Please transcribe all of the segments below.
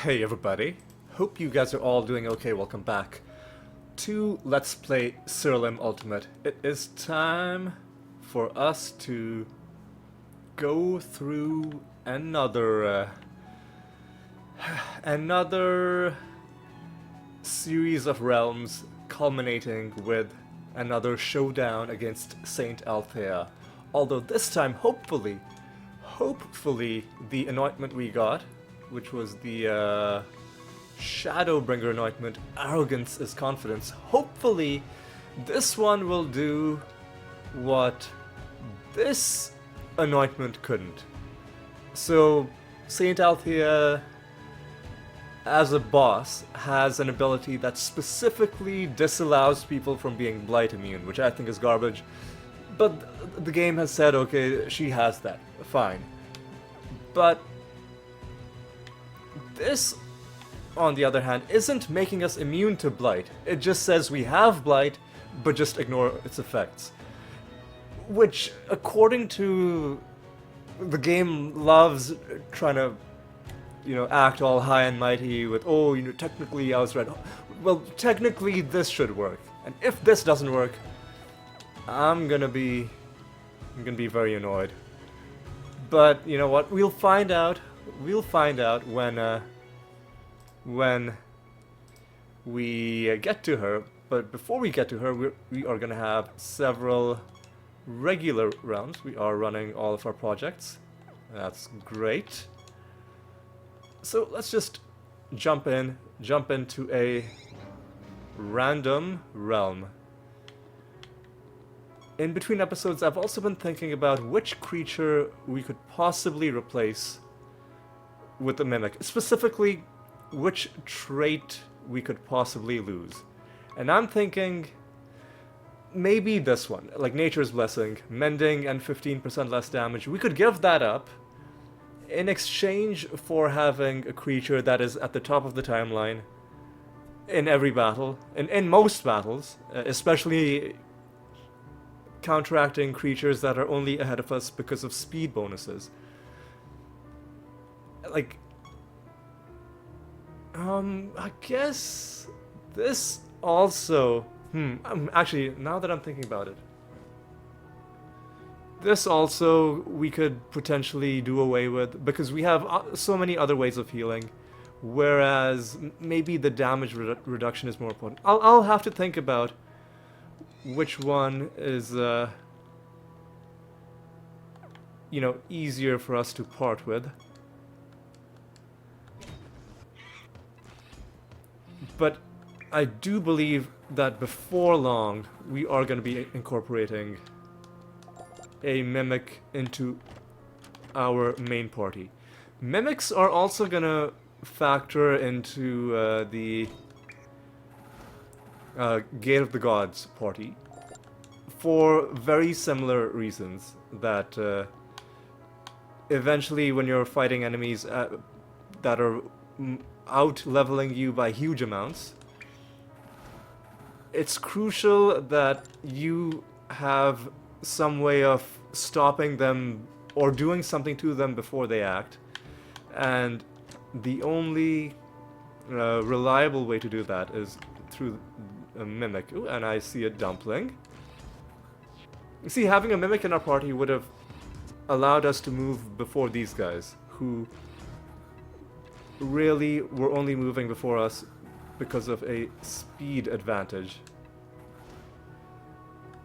Hey everybody, hope you guys are all doing okay. Welcome back to Let's Play Siralim Ultimate. It is time for us to go through another series of realms, culminating with another showdown against Saint Althea. Although this time, hopefully, the anointment we got, which was the Shadowbringer anointment, Arrogance is Confidence. Hopefully, this one will do what this anointment couldn't. So, Saint Althea, as a boss, has an ability that specifically disallows people from being blight immune, which I think is garbage. But the game has said, okay, she has that. Fine. But this, on the other hand, isn't making us immune to blight. It just says we have blight, but just ignore its effects. Which, according to the game, loves trying to, act all high and mighty with, technically I was right. Well, technically this should work. And if this doesn't work, I'm gonna be very annoyed. But you know what? We'll find out. We'll find out when we get to her. But before we get to her, we are gonna have several regular rounds. We are running all of our projects. That's great. So let's just jump into a random realm. In between episodes, I've also been thinking about which creature we could possibly replace with the Mimic. Specifically, which trait we could possibly lose. And I'm thinking maybe this one, like Nature's Blessing, Mending and 15% less damage. We could give that up in exchange for having a creature that is at the top of the timeline in every battle, in most battles, especially counteracting creatures that are only ahead of us because of speed bonuses. Like, I guess this also, actually, now that I'm thinking about it, this also we could potentially do away with, because we have so many other ways of healing, whereas maybe the damage reduction is more important. I'll have to think about which one is, easier for us to part with. But I do believe that before long, we are going to be incorporating a Mimic into our main party. Mimics are also going to factor into the Gate of the Gods party for very similar reasons, that eventually when you're fighting enemies that are out-leveling you by huge amounts, it's crucial that you have some way of stopping them or doing something to them before they act, and the only reliable way to do that is through a Mimic. Ooh, and I see a dumpling. You see, having a Mimic in our party would have allowed us to move before these guys, who really were only moving before us because of a speed advantage.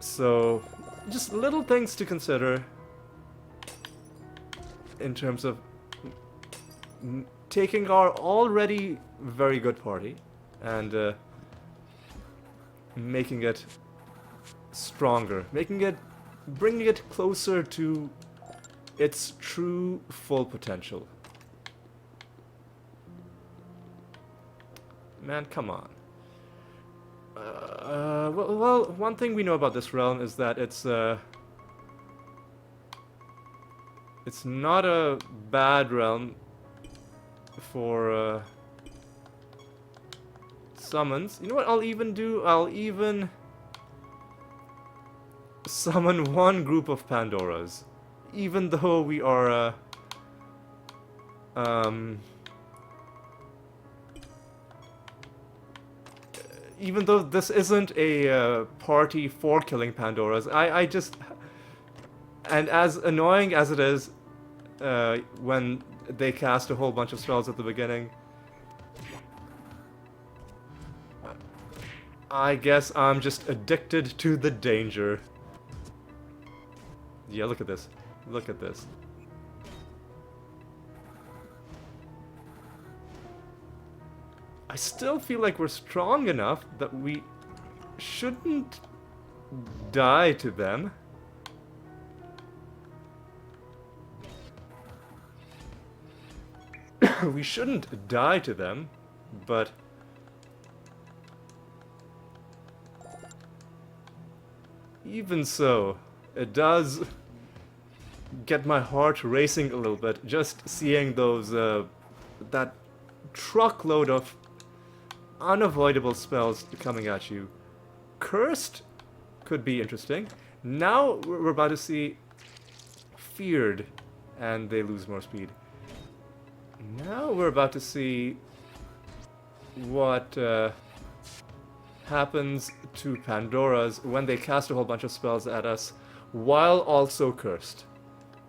So, just little things to consider in terms of taking our already very good party and making it stronger, bringing it closer to its true full potential. Man, come on. Well, one thing we know about this realm is that it's not a bad realm for summons. You know what I'll even do? I'll even summon one group of Pandoras, even though we are even though this isn't a party for killing Pandoras, I just... And as annoying as it is when they cast a whole bunch of spells at the beginning, I guess I'm just addicted to the danger. Yeah, look at this. Look at this. I still feel like we're strong enough that we shouldn't die to them. We shouldn't die to them, but even so, it does get my heart racing a little bit just seeing those that truckload of unavoidable spells coming at you. Cursed could be interesting. Now we're about to see feared, and they lose more speed. Now we're about to see what happens to Pandoras when they cast a whole bunch of spells at us while also cursed.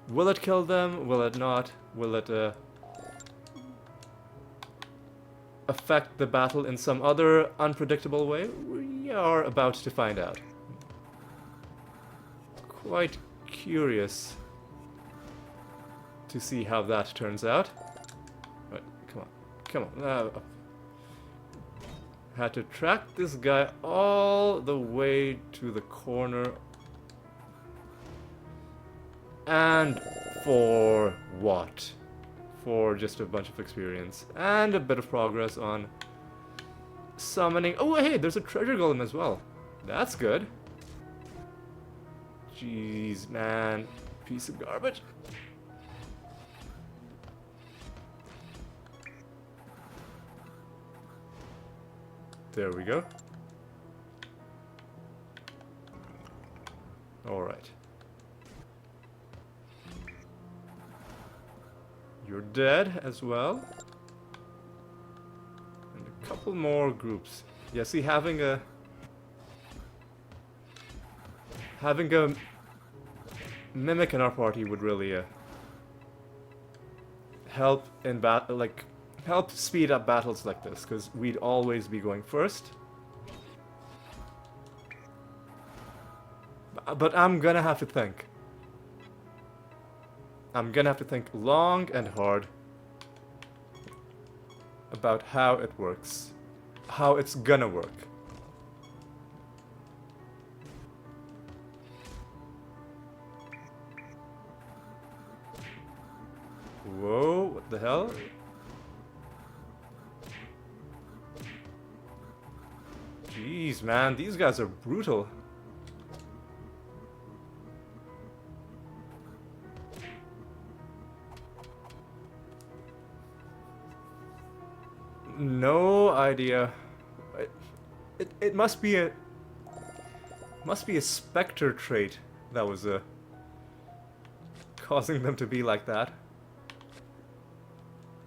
Will it kill them? Will it not? Will it affect the battle in some other unpredictable way? We are about to find out. Quite curious to see how that turns out. Right, come on. Had to track this guy all the way to the corner. And for what? For just a bunch of experience and a bit of progress on summoning. Oh, hey, there's a treasure golem as well. That's good. Jeez, man. Piece of garbage. There we go. Alright. You're dead as well. And a couple more groups. Yeah, see, having a mimic in our party would really help in battle, like help speed up battles like this, because we'd always be going first. But I'm gonna have to think. I'm gonna have to think long and hard about how it works. How it's gonna work. Whoa, what the hell? Jeez, man, these guys are brutal. No idea. It must be a specter trait that was causing them to be like that.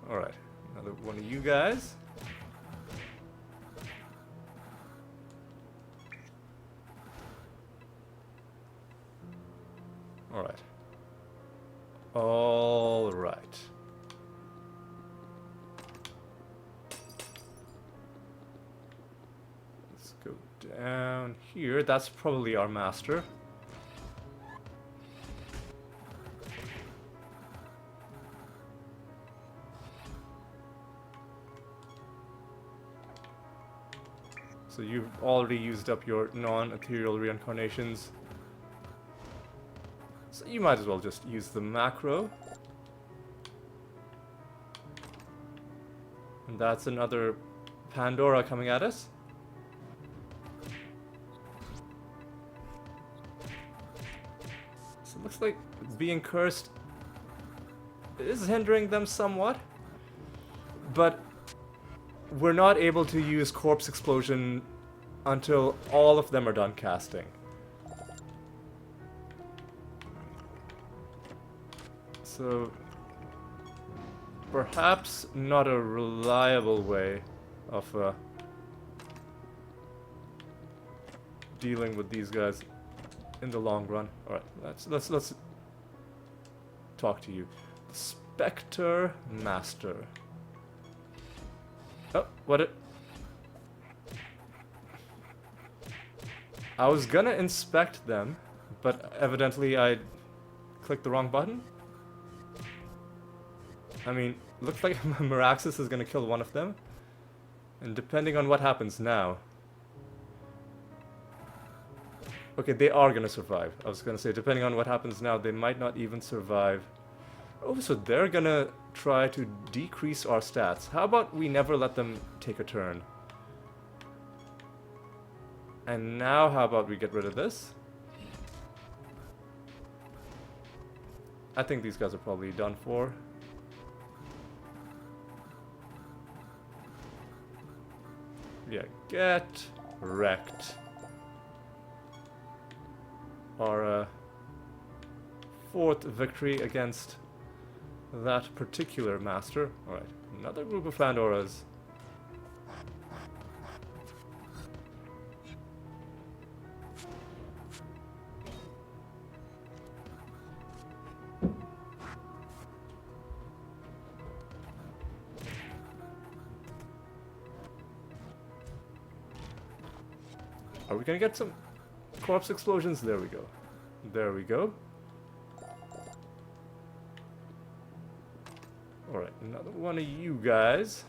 All right, another one of you guys. All right. All right. Down here, that's probably our master. So you've already used up your non-ethereal reincarnations. So you might as well just use the macro. And that's another Pandora coming at us. Looks like being cursed is hindering them somewhat, but we're not able to use Corpse Explosion until all of them are done casting. So perhaps not a reliable way of dealing with these guys in the long run. All right, let's talk to you. Spectre Master. Oh, what it? I was gonna inspect them, but evidently I clicked the wrong button. I mean, looks like Meraxis is gonna kill one of them. And depending on what happens now... Okay, they are gonna survive. I was gonna say, depending on what happens now, they might not even survive. Oh, so they're gonna try to decrease our stats. How about we never let them take a turn? And now, how about we get rid of this? I think these guys are probably done for. Yeah, get wrecked. Our fourth victory against that particular master. Alright, another group of Pandoras. Are we gonna get some corpse explosions? There we go. There we go. Alright, another one of you guys.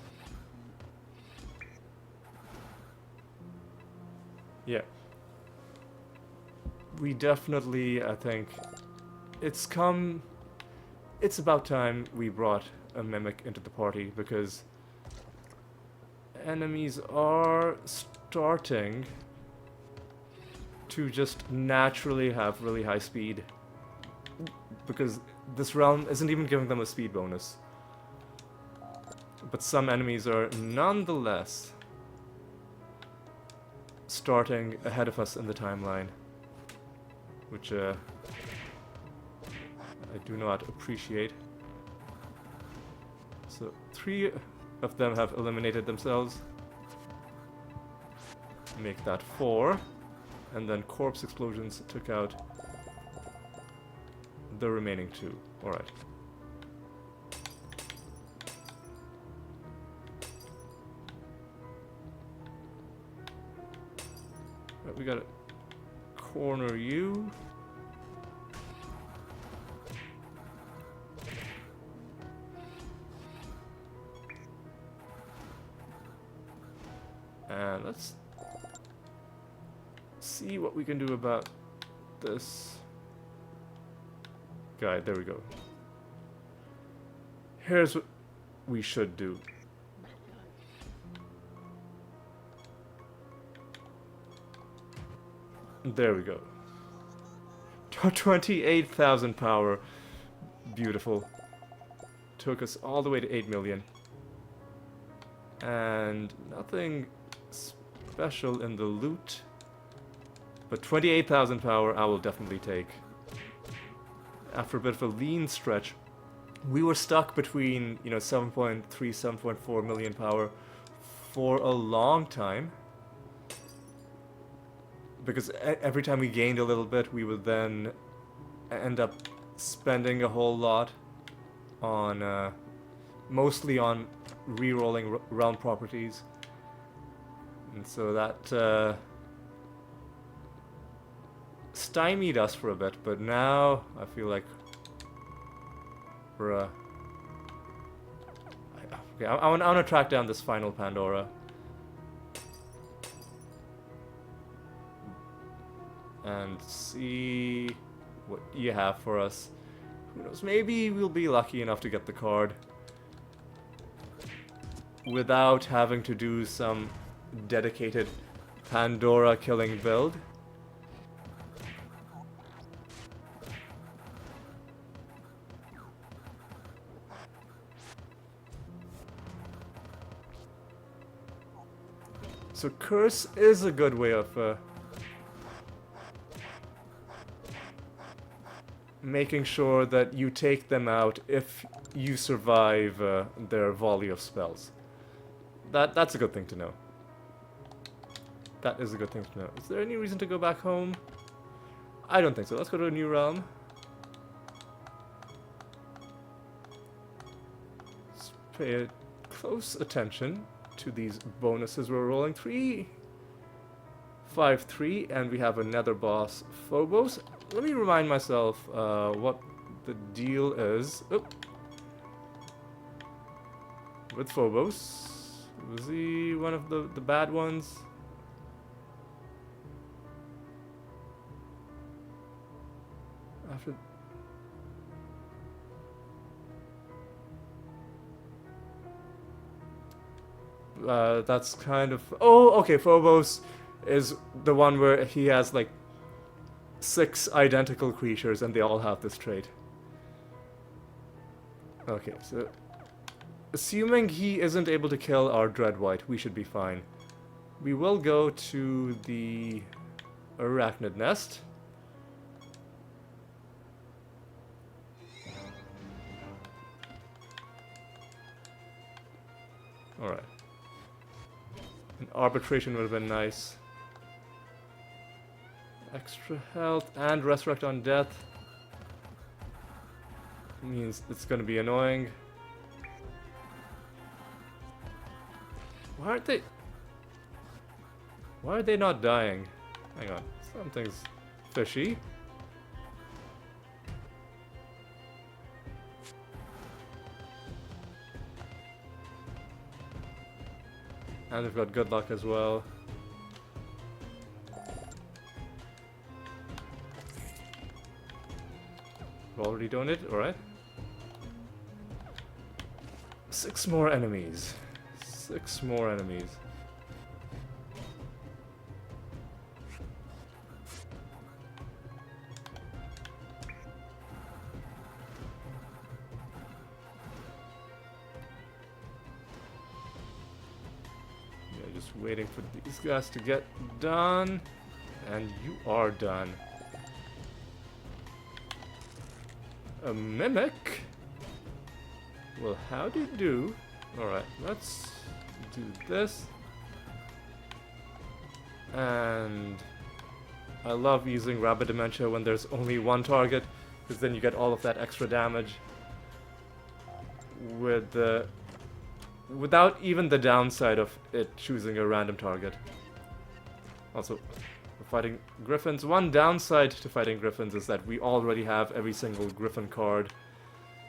Yeah. We definitely, I think, it's about time we brought a mimic into the party, because enemies are starting to just naturally have really high speed, because this realm isn't even giving them a speed bonus. But some enemies are nonetheless starting ahead of us in the timeline, which I do not appreciate. So 3 of them have eliminated themselves. Make that 4. And then corpse explosions took out the remaining 2. Alright. We gotta corner you. And let's see what we can do about this guy. There we go. Here's what we should do. There we go. 28,000 power. Beautiful. Took us all the way to 8 million. And nothing special in the loot. But 28,000 power I will definitely take. After a bit of a lean stretch, we were stuck between, 7.3, 7.4 million power for a long time. Because every time we gained a little bit, we would then end up spending a whole lot on, mostly on re-rolling realm properties. And so that stymied us for a bit, but now I feel like we're, okay, I want to track down this final Pandora. And see what you have for us. Who knows, maybe we'll be lucky enough to get the card without having to do some dedicated Pandora killing build. So Curse is a good way of making sure that you take them out if you survive their volley of spells. That's a good thing to know. That is a good thing to know. Is there any reason to go back home? I don't think so. Let's go to a new realm. Let's pay close attention to these bonuses we're rolling. 3, 5, 3, and we have another boss, Phobos. Let me remind myself what the deal is. Oop. With Phobos. Was he one of the bad ones? After... that's kind of... Oh, okay, Phobos is the one where he has like 6 identical creatures and they all have this trait. Okay, so... assuming he isn't able to kill our Dreadwhite, we should be fine. We will go to the Arachnid Nest. Alright. An arbitration would have been nice. Extra health and resurrect on death. Means it's gonna be annoying. Why are they not dying? Hang on. Something's fishy. And we've got good luck as well. We've already done it, alright. 6 more enemies. 6 more enemies. Just waiting for these guys to get done. And you are done. A mimic? Well, how do you do? Alright, let's do this. And I love using Rapid Dementia when there's only one target, because then you get all of that extra damage with the... without even the downside of it choosing a random target. Also, for fighting Griffins, one downside to fighting Griffins is that we already have every single Griffin card.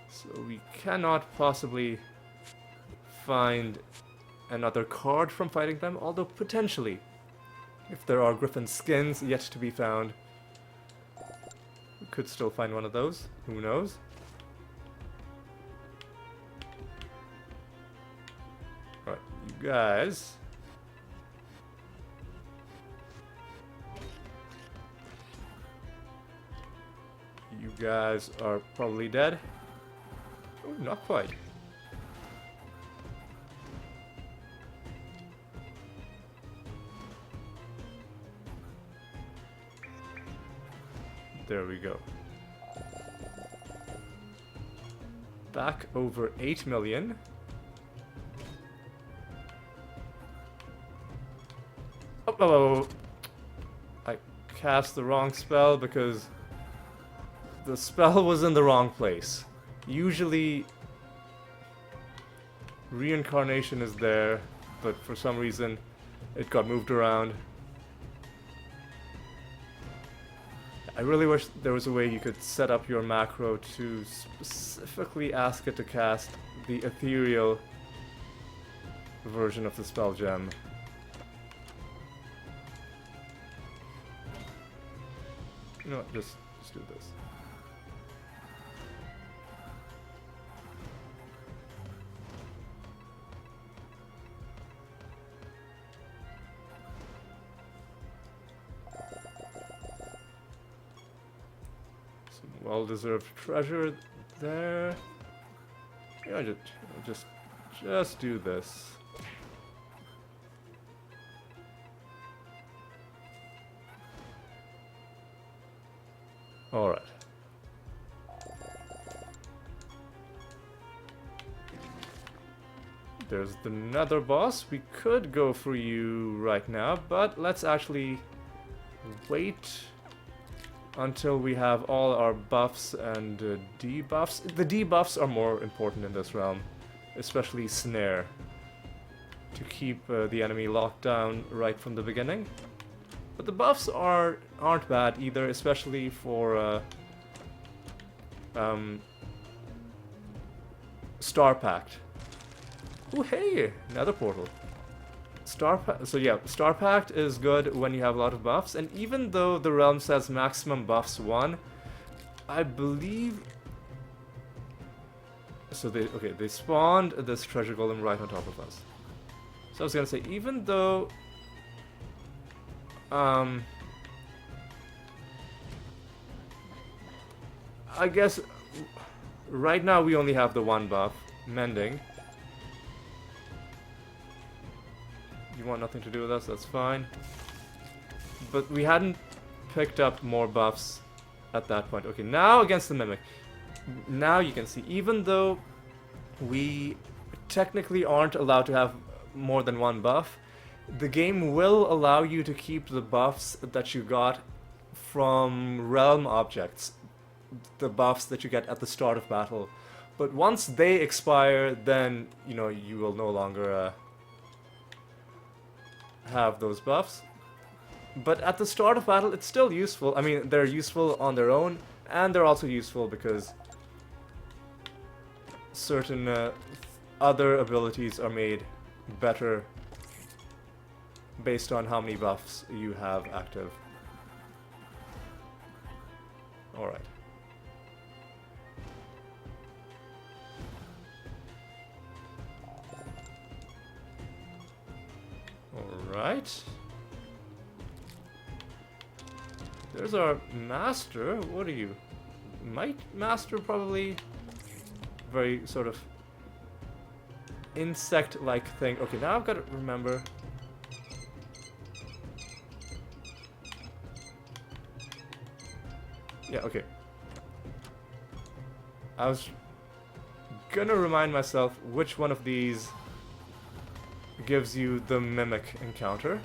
So we cannot possibly find another card from fighting them, although potentially, if there are Griffin skins yet to be found, we could still find one of those. Who knows? Alright, you guys. You guys are probably dead. Oh, not quite. There we go. Back over 8 million. Oh, I cast the wrong spell because the spell was in the wrong place. Usually reincarnation is there, but for some reason it got moved around. I really wish there was a way you could set up your macro to specifically ask it to cast the ethereal version of the spell gem. You know what, just do this. Well-deserved treasure there. Yeah, just do this. All right. there's the nether boss. We could go for you right now, but let's actually wait until we have all our buffs and debuffs. The debuffs are more important in this realm, especially Snare, to keep the enemy locked down right from the beginning. But the buffs aren't bad either, especially for Star Pact. Oh hey, Nether Portal. So yeah, Star Pact is good when you have a lot of buffs, and even though the realm says maximum buffs 1, I believe... So they spawned this treasure golem right on top of us. So I was gonna say, even though... I guess right now we only have the one buff, Mending. You want nothing to do with us, that's fine. But we hadn't picked up more buffs at that point. Okay, now against the Mimic. Now you can see, even though we technically aren't allowed to have more than one buff, the game will allow you to keep the buffs that you got from realm objects. The buffs that you get at the start of battle. But once they expire, then, you know, you will no longer have those buffs. But at the start of battle, it's still useful. I mean, they're useful on their own, and they're also useful because certain other abilities are made better based on how many buffs you have active. Alright. Alright. There's our master. What are you? Might master, probably. Very sort of insect-like thing. Okay, now I've got to remember. Yeah, okay. I was gonna remind myself which one of these gives you the Mimic encounter.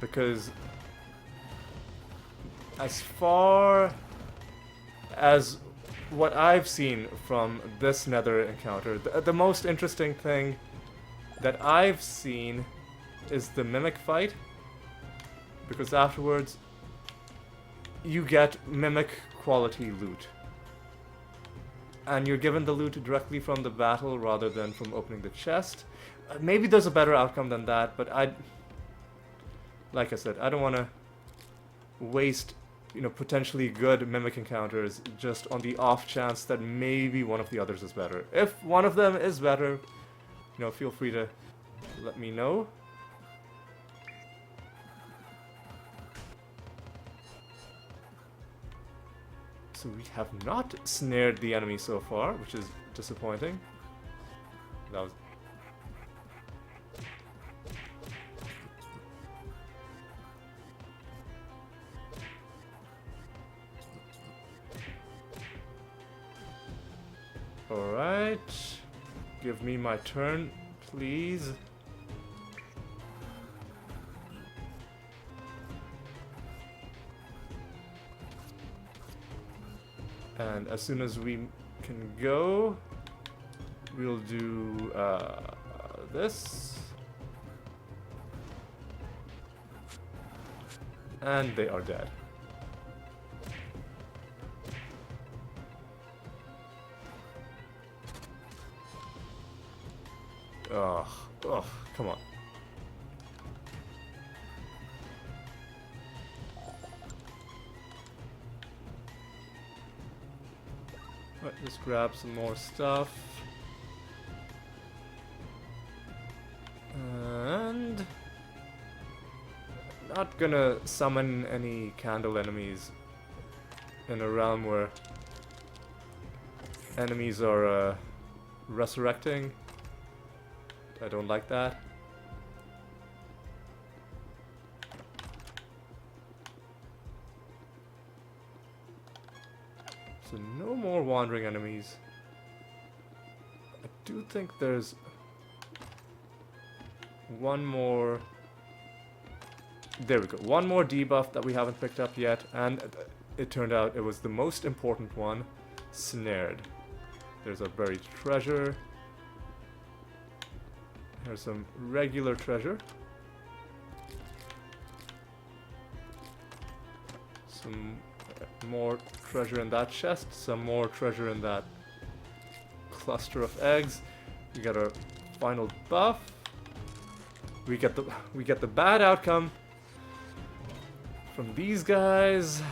Because as far as what I've seen from this Nether encounter, the most interesting thing that I've seen is the Mimic fight. Because afterwards, you get Mimic quality loot. And you're given the loot directly from the battle rather than from opening the chest. Maybe there's a better outcome than that, but like I said, I don't want to waste, you know, potentially good Mimic encounters just on the off chance that maybe one of the others is better. If one of them is better, you know, feel free to let me know. So we have not snared the enemy so far, which is disappointing. That was... Alright. Give me my turn, please. And as soon as we can go, we'll do this. And they are dead. Ugh, come on. Right, let's grab some more stuff. And... not gonna summon any candle enemies in a realm where enemies are resurrecting. I don't like that. So no more wandering enemies. I do think there's one more. There we go. One more debuff that we haven't picked up yet, and it turned out it was the most important one. Snared. There's a buried treasure. Here's some regular treasure. Some more treasure in that chest. Some more treasure in that cluster of eggs. We got our final buff. We get the bad outcome from these guys.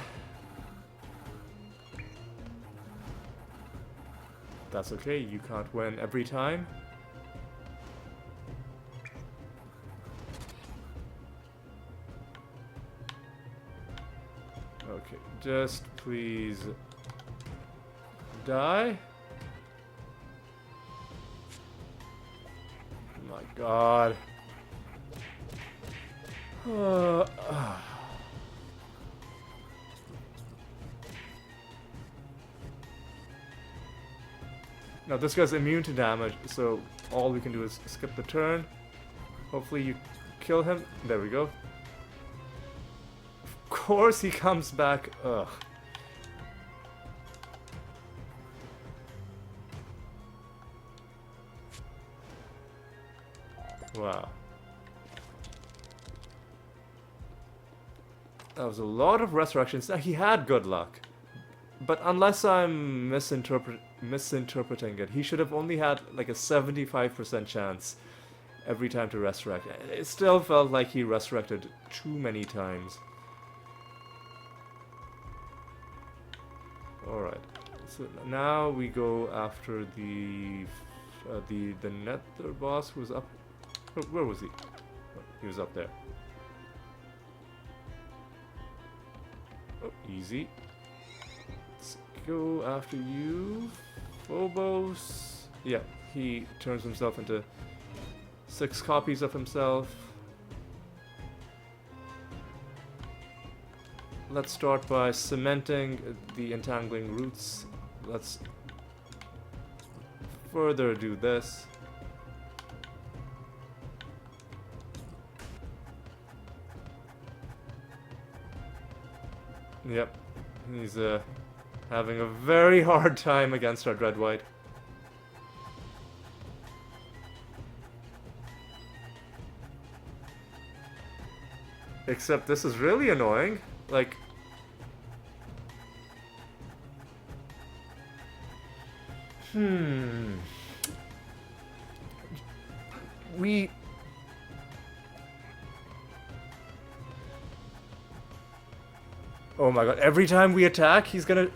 That's okay. You can't win every time. Okay, just please die. My God. Now this guy's immune to damage, so all we can do is skip the turn. Hopefully you kill him. There we go. Of course he comes back. Ugh. Wow. That was a lot of resurrections. Now he had good luck. But unless I'm misinterpreting it, he should have only had like a 75% chance every time to resurrect. It still felt like he resurrected too many times. Alright, so now we go after the nether boss who was up. Where was he? Oh, he was up there. Oh, easy. Let's go after you, Phobos. Yeah, he turns himself into 6 copies of himself. Let's start by cementing the entangling roots. Let's further do this. Yep, he's having a very hard time against our Dread White. Except this is really annoying. Like, we oh my god, every time we attack, he's gonna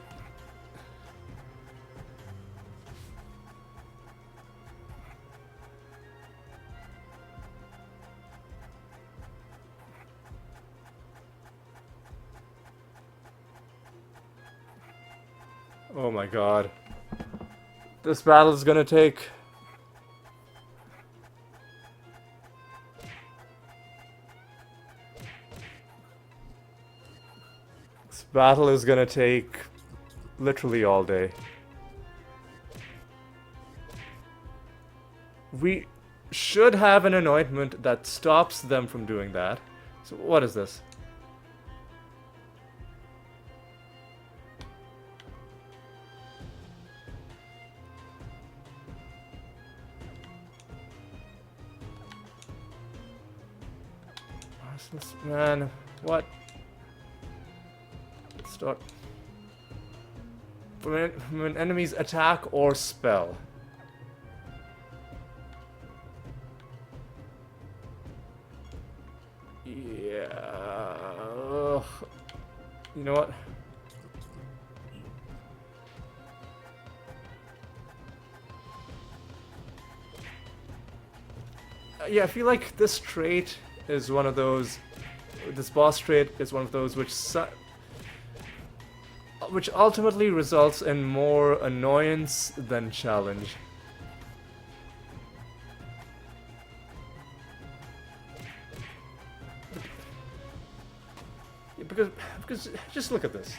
oh my god. This battle is gonna take battle is gonna take literally all day. We should have an anointment that stops them from doing that. So what is this? Man, what? Start when enemies attack or spell. Yeah. Ugh. You know what? Yeah, I feel like this trait is one of those. This boss trait is one of those which ultimately results in more annoyance than challenge. Yeah, because just look at this.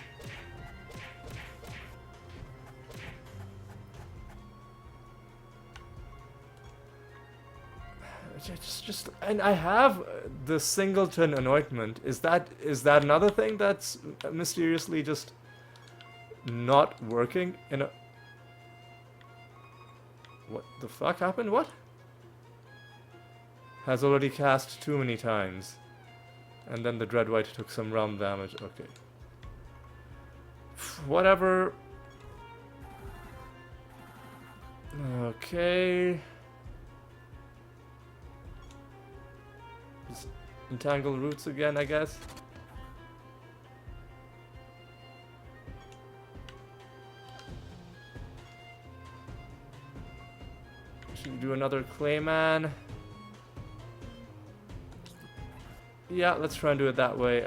and I have the singleton anointment. Is that another thing that's mysteriously just not working? What the fuck happened? What? Has already cast too many times. And then the Dread White took some realm damage. Okay. Whatever. Okay. Just entangle roots again, I guess. Should we do another Clayman? Yeah, let's try and do it that way.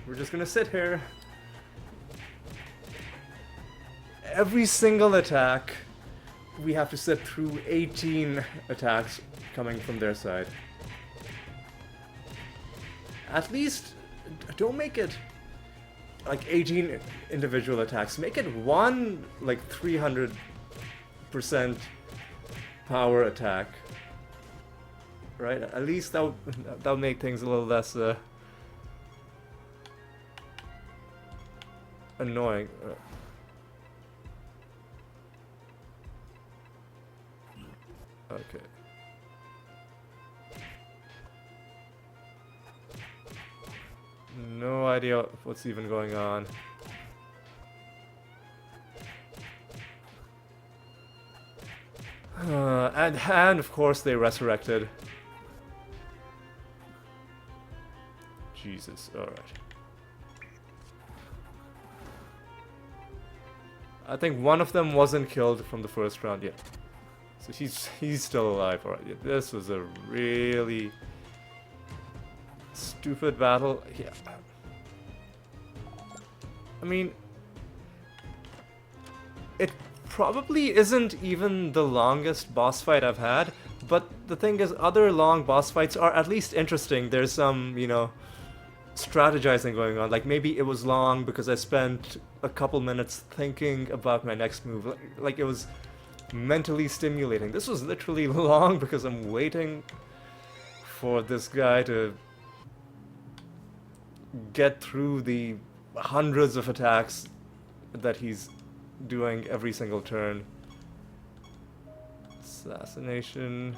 We're just gonna sit here. Every single attack, we have to sit through 18 attacks coming from their side. At least, don't make it like 18 individual attacks. Make it one, like 300% power attack. Right? At least that'll make things a little less annoying. Okay. No idea what's even going on. And of course they resurrected. Jesus, alright. I think one of them wasn't killed from the first round yet. So he's still alive. Alright, yeah, this was a really stupid battle. Yeah. I mean, it probably isn't even the longest boss fight I've had, but the thing is, other long boss fights are at least interesting. There's some, you know, strategizing going on. Like, maybe it was long because I spent a couple minutes thinking about my next move. Like it was mentally stimulating. This was literally long because I'm waiting for this guy to get through the hundreds of attacks that he's doing every single turn. Assassination.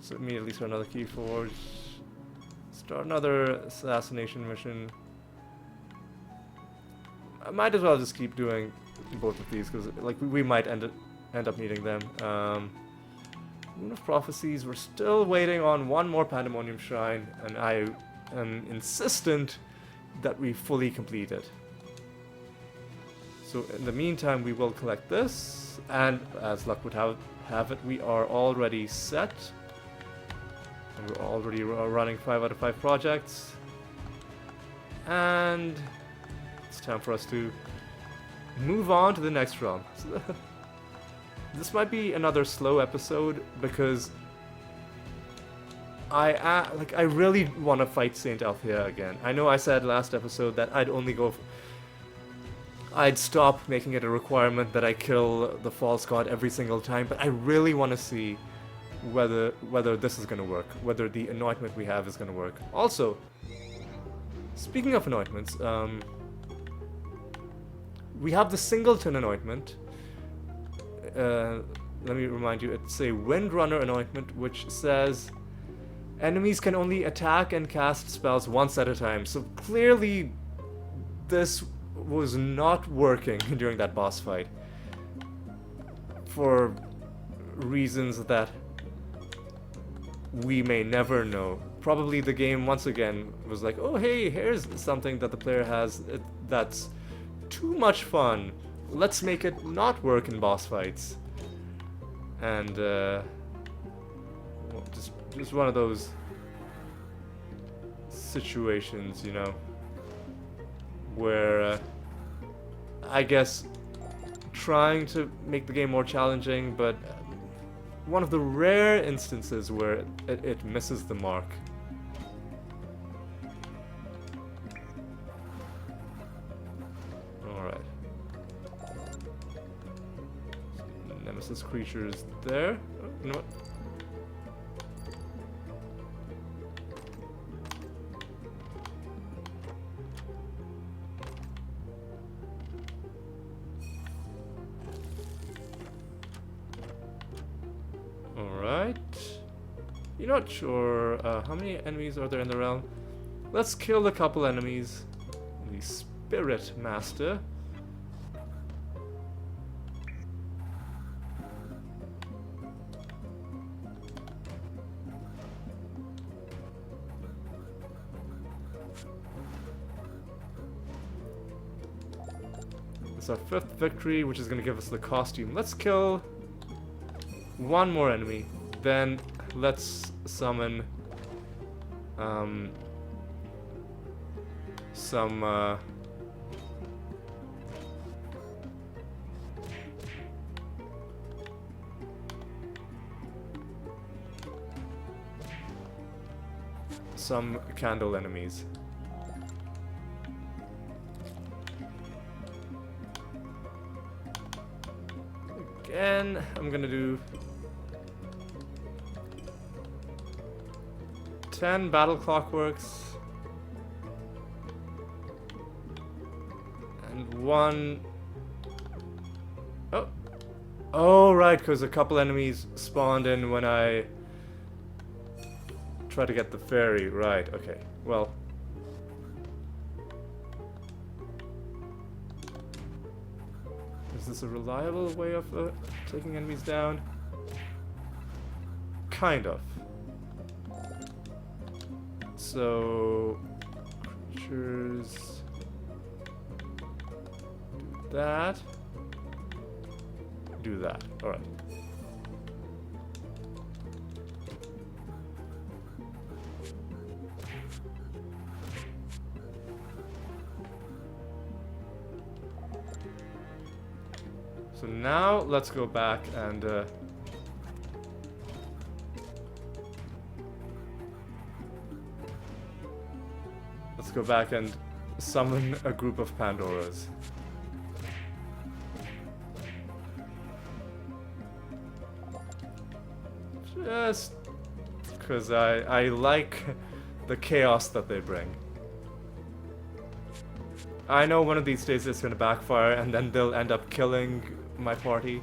So immediately start another Keyforge. Start another assassination mission. I might as well just keep doing both of these because, like, we might end up needing them. Moon of Prophecies. We're still waiting on one more Pandemonium Shrine, and I am insistent that we fully complete it. So in the meantime, we will collect this, and as luck would have it, we are already set. And we're already running 5 out of 5 projects, and it's time for us to move on to the next realm. So this might be another slow episode because I really want to fight Saint Althea again. I know I said last episode that I'd stop making it a requirement that I kill the false god every single time, but I really want to see whether this is going to work, whether the anointment we have is going to work. Also, speaking of anointments, we have the singleton anointment. Let me remind you, it's a Windrunner anointment, which says enemies can only attack and cast spells once at a time. So clearly, this was not working during that boss fight for reasons that we may never know. Probably the game once again was like, oh hey, here's something that the player has that's too much fun. Let's make it not work in boss fights. And just one of those situations, you know. where I guess trying to make the game more challenging, but one of the rare instances where it misses the mark. Alright. Nemesis creatures there. Oh, you know what? Alright. You're not sure how many enemies are there in the realm. Let's kill a couple enemies. The Spirit Master. It's our 5th victory, which is going to give us the costume. Let's kill one more enemy, then let's summon some candle enemies. Again, I'm gonna do 10 battle clockworks and 1. Oh right, because a couple enemies spawned in when I tried to get the fairy. Right, okay, well, is this a reliable way of taking enemies down? Kind of. So, creatures, do that, do that, alright. So now let's go back and let's go back and summon a group of Pandoras. Just because I like the chaos that they bring. I know one of these days it's gonna backfire and then they'll end up killing my party.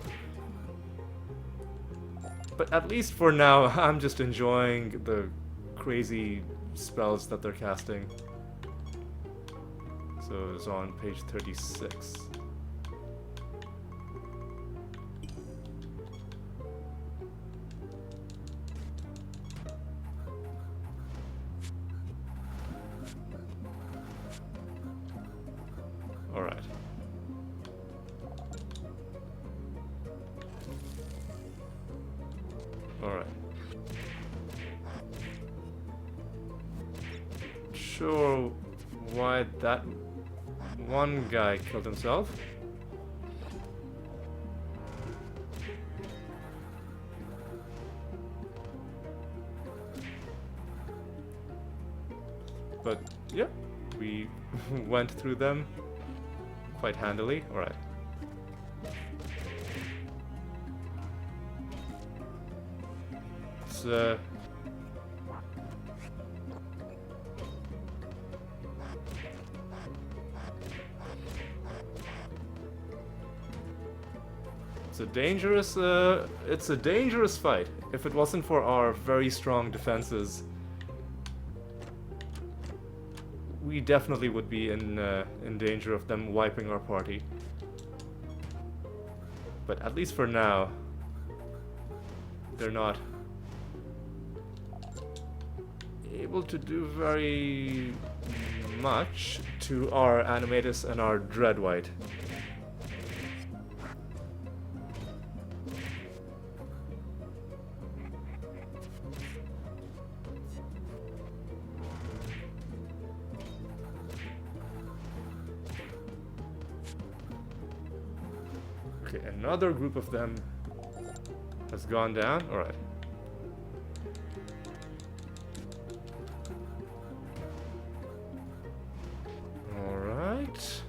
But at least for now, I'm just enjoying the crazy spells that they're casting. So it's on page 36. Alright. Alright. Sure why that one guy killed himself. But yeah, we went through them quite handily. Alright. It's it's a dangerous fight. If it wasn't for our very strong defenses, we definitely would be in danger of them wiping our party. But at least for now, they're not able to do very much to our Animatus and our Dreadwhite. Okay, another group of them has gone down. Alright. Alright.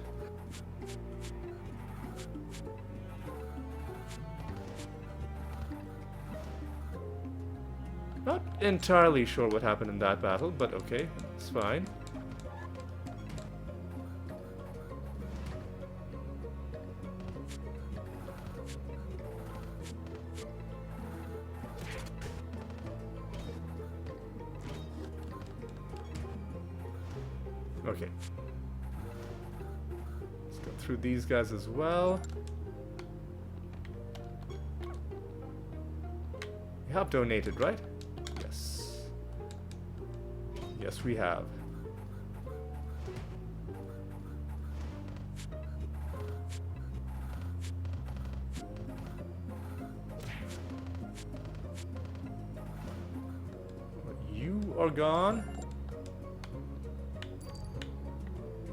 Not entirely sure what happened in that battle, but okay, it's fine. Okay. Let's go through these guys as well. We have donated, right? Yes. Yes, we have. You are gone.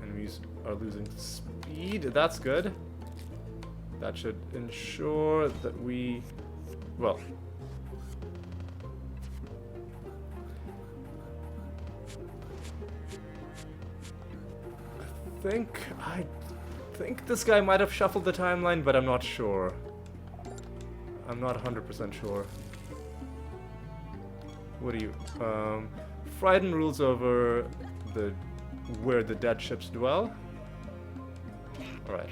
Enemies are losing speed. That's good. That should ensure that we... well... I think this guy might have shuffled the timeline, but I'm not sure. I'm not 100% sure. What are you? Frieden rules over the where the dead ships dwell. Alright.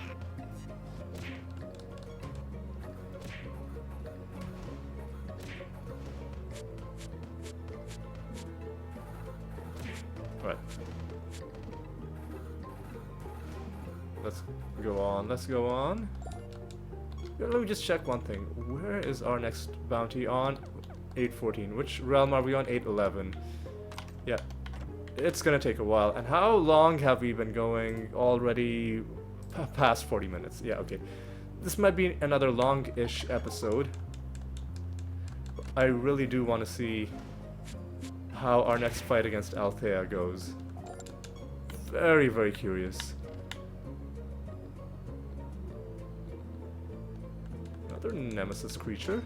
Alright. Let's go on, let's go on. Yeah, let me just check one thing. Where is our next bounty on? 814. Which realm are we on? 811. Yeah. It's gonna take a while. And how long have we been going? Already past 40 minutes. Yeah, okay. This might be another long-ish episode. I really do want to see how our next fight against Althea goes. Very, very curious. Another nemesis creature.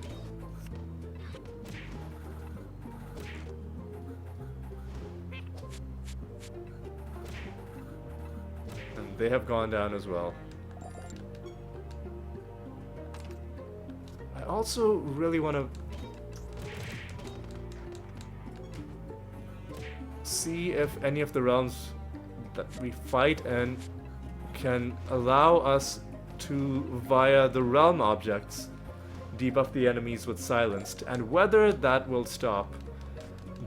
And they have gone down as well. I also really want to see if any of the realms that we fight in can allow us to, via the realm objects, debuff the enemies with silenced, and whether that will stop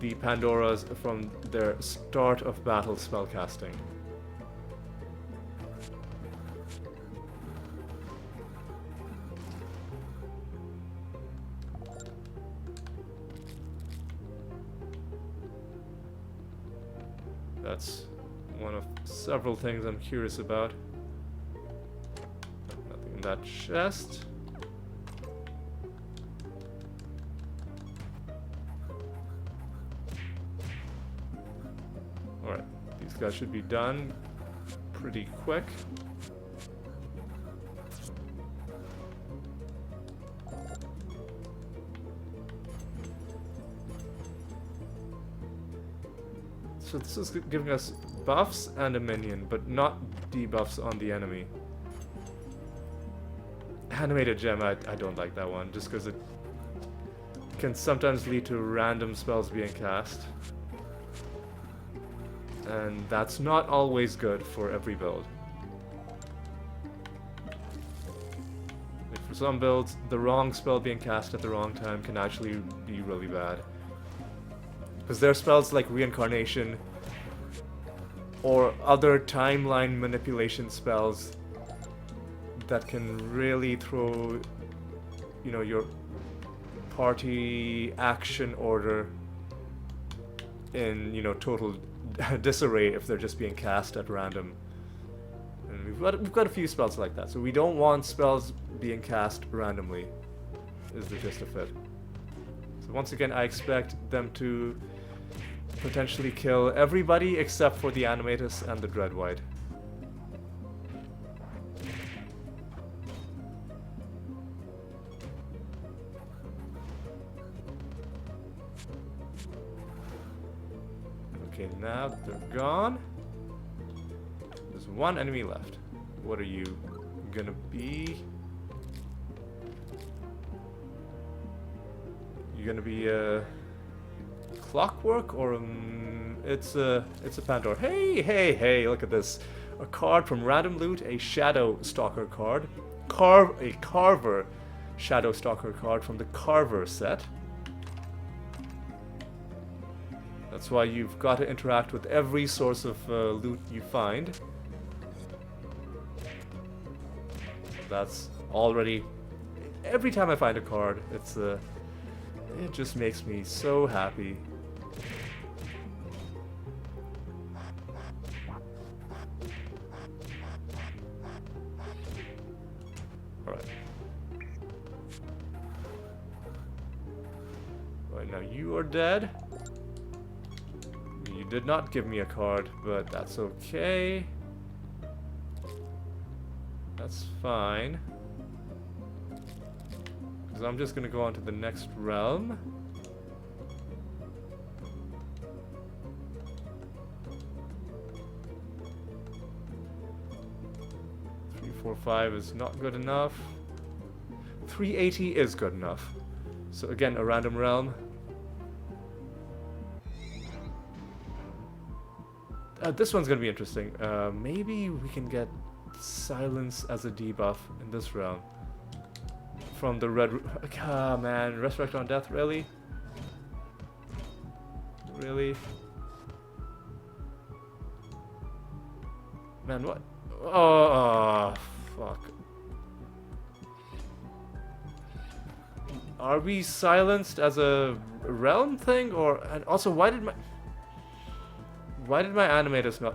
the Pandoras from their start of battle spellcasting. That's one of several things I'm curious about. Nothing in that chest. Alright, these guys should be done pretty quick. So this is giving us buffs and a minion, but not debuffs on the enemy. Animated gem, I don't like that one, just because it can sometimes lead to random spells being cast. And that's not always good for every build. Like for some builds, the wrong spell being cast at the wrong time can actually be really bad. Because there are spells like Reincarnation or other timeline manipulation spells that can really throw, you know, your party action order in, you know, total disarray if they're just being cast at random. And we've got a few spells like that, so we don't want spells being cast randomly, is the gist of it. So once again, I expect them to potentially kill everybody except for the Animatus and the Dreadwhite. Okay, now they're gone. There's one enemy left. What are you gonna be? You gonna be clockwork or it's a Pandora. Hey, hey, hey! Look at this. A card from random loot, a Shadow Stalker card, a Carver Shadow Stalker card from the Carver set. That's why you've got to interact with every source of loot you find. That's already... Every time I find a card, it's it just makes me so happy. Alright. Right, now you are dead. You did not give me a card, but that's okay. That's fine. Because I'm just gonna go on to the next realm. Three, 4, 5 is not good enough. 380 is good enough. So again, a random realm. This one's gonna be interesting. Maybe we can get silence as a debuff in this realm. From the red... Ah, man. Resurrect on death, really? Really? Man, what? Oh, fuck. Are we silenced as a realm thing? Or... And also, why did my animators not...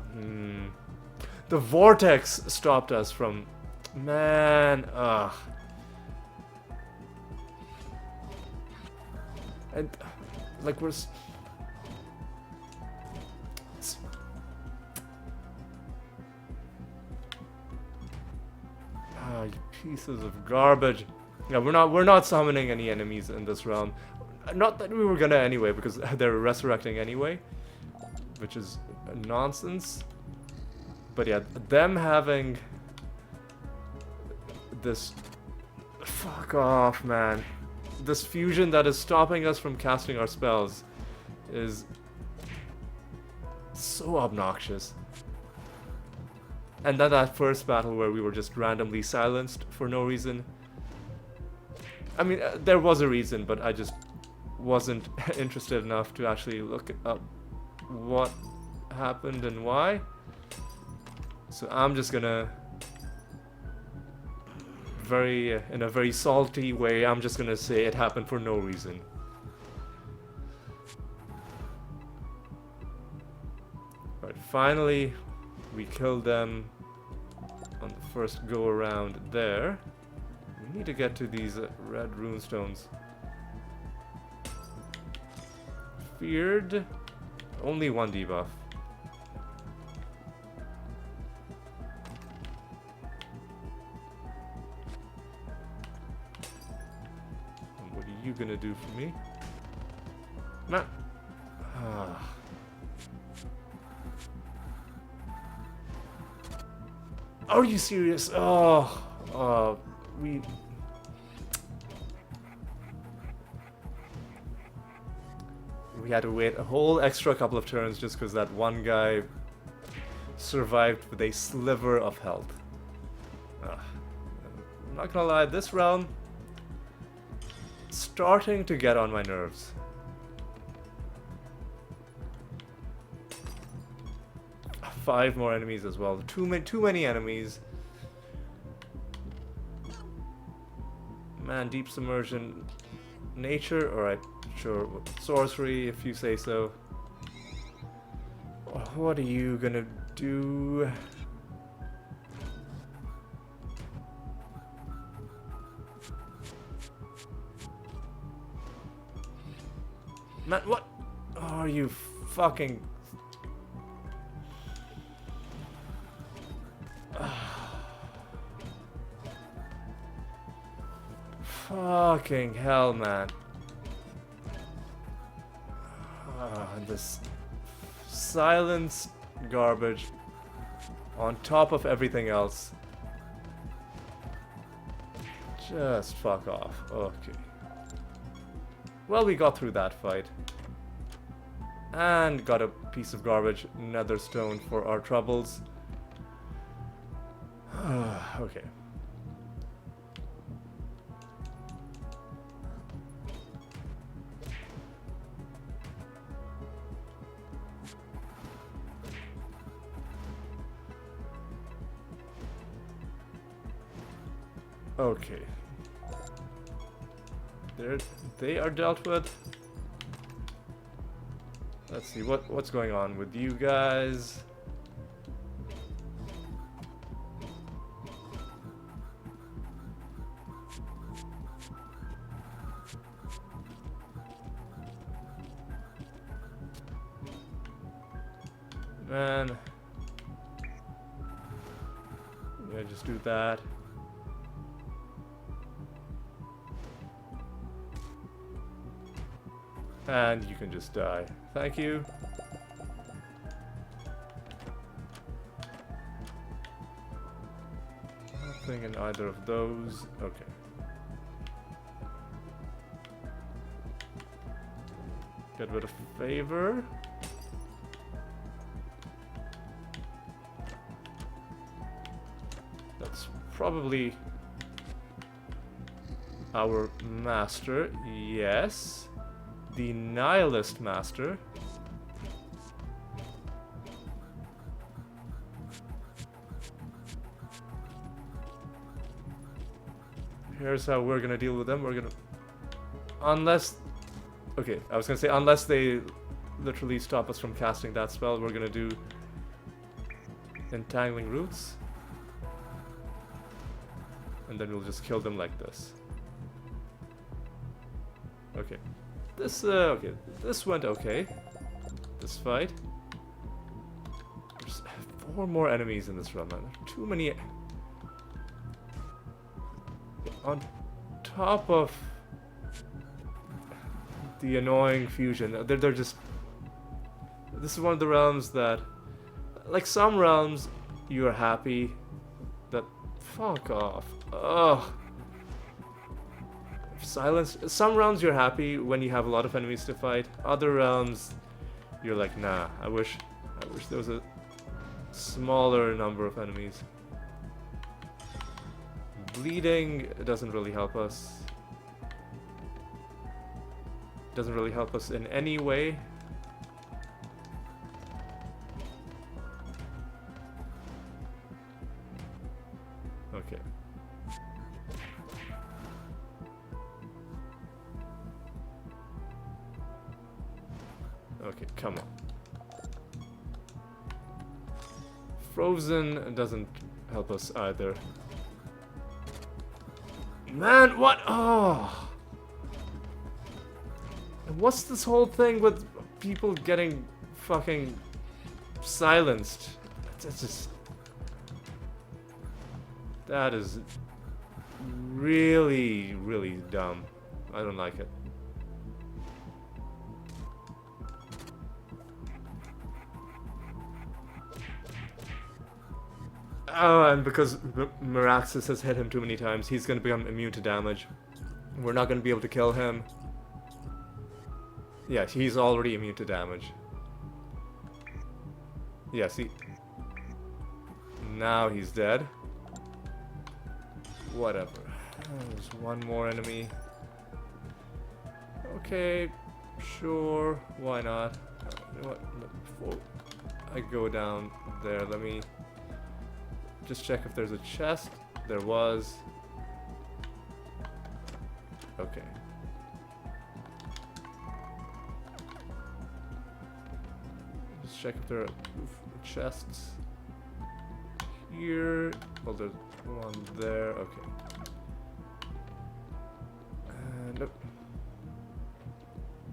The vortex stopped us from... Man, ugh. And, like, we're... Ah, you pieces of garbage. Yeah, we're not summoning any enemies in this realm. Not that we were gonna anyway, because they're resurrecting anyway. Which is nonsense. But yeah, them having this... Fuck off, man. This fusion that is stopping us from casting our spells is so obnoxious. And then that first battle where we were just randomly silenced for no reason. I mean, there was a reason, but I just wasn't interested enough to actually look up what happened and why. So I'm just gonna in a very salty way, I'm just gonna say it happened for no reason. Right, finally we killed them on the first go around there. We need to get to these red runestones. Feared, only one debuff. You gonna do for me? Nah. Are you serious? Oh, we had to wait a whole extra couple of turns just because that one guy survived with a sliver of health. I'm not gonna lie, this realm starting to get on my nerves. Five more enemies as well. Too many enemies. Man, deep submersion, nature. Alright, sure. Sorcery, if you say so. What are you gonna do? Man, what are you fucking... Fucking hell, man. This silence garbage on top of everything else. Just fuck off. Okay. Well, we got through that fight. And got a piece of garbage, nether stone for our troubles. Okay. Okay. They are dealt with. Let's see what's going on with you guys. Man. Yeah, just do that. And you can just die. Thank you. Nothing in either of those. Okay. Get rid of favor. That's probably our master. Yes. The Nihilist Master. Here's how we're gonna deal with them. We're gonna... Unless... Okay, I was gonna say, unless they literally stop us from casting that spell, we're gonna do... Entangling Roots. And then we'll just kill them like this. Okay. Okay, this went okay. This fight. There's 4 more enemies in this run, man. Too many. On top of the annoying fusion, they're just... This is one of the realms that... Like some realms, you're happy that... Fuck off. Ugh. Silence. Some rounds you're happy when you have a lot of enemies to fight. Other rounds you're like, nah, I wish there was a smaller number of enemies. Bleeding doesn't really help us. Doesn't really help us in any way. Okay. Okay, come on. Frozen doesn't help us either. Man, what? Oh! What's this whole thing with people getting fucking silenced? That's just... That is really, really dumb. I don't like it. Oh, and because Meraxis has hit him too many times, he's going to become immune to damage. We're not going to be able to kill him. Yeah, he's already immune to damage. Yeah, see? Now he's dead. Whatever. There's one more enemy. Okay, sure, why not? You know what? Before I go down there, let me just check if there's a chest. There was. Okay. Just check if there are chests here. Well, there's one there. Okay. And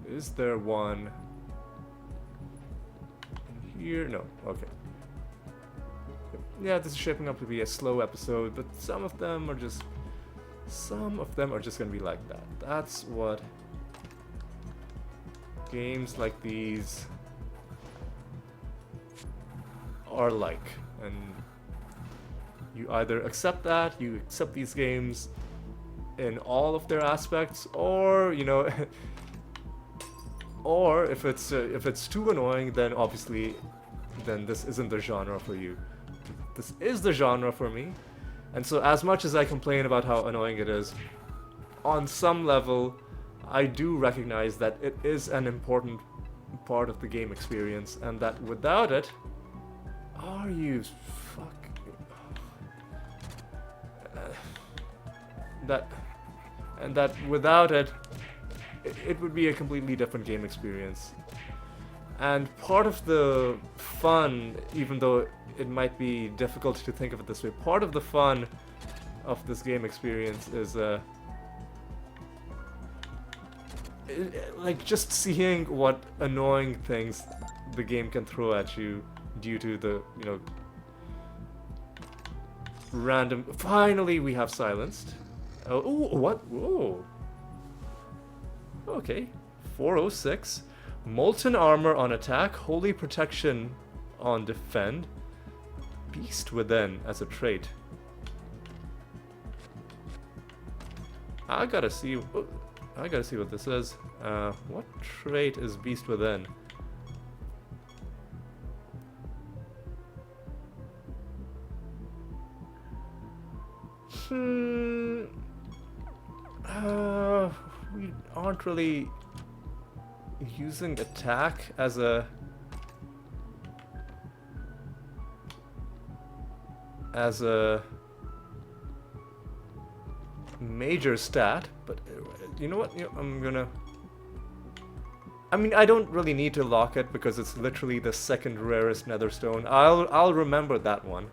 is there one in here? No. Okay. Yeah, this is shaping up to be a slow episode, but some of them are just gonna be like that. That's what games like these are like. And you either accept that, you accept these games in all of their aspects, or, you know, or if it's too annoying, then obviously, then this isn't the genre for you. This is the genre for me. And so as much as I complain about how annoying it is, on some level, I do recognize that it is an important part of the game experience, and that without it, are you fuck that without it, it would be a completely different game experience. And part of the fun, even though it might be difficult to think of it this way, part of the fun of this game experience is like just seeing what annoying things the game can throw at you due to the, you know, random. Finally, we have silenced. Oh, ooh, what? Whoa. Okay, 406. Molten armor on attack, holy protection on defend, beast within as a trait. I gotta see what this is. What trait is beast within? We aren't really using attack as a major stat, but you know what? I mean, I don't really need to lock it because it's literally the second rarest nether stone. I'll remember that one.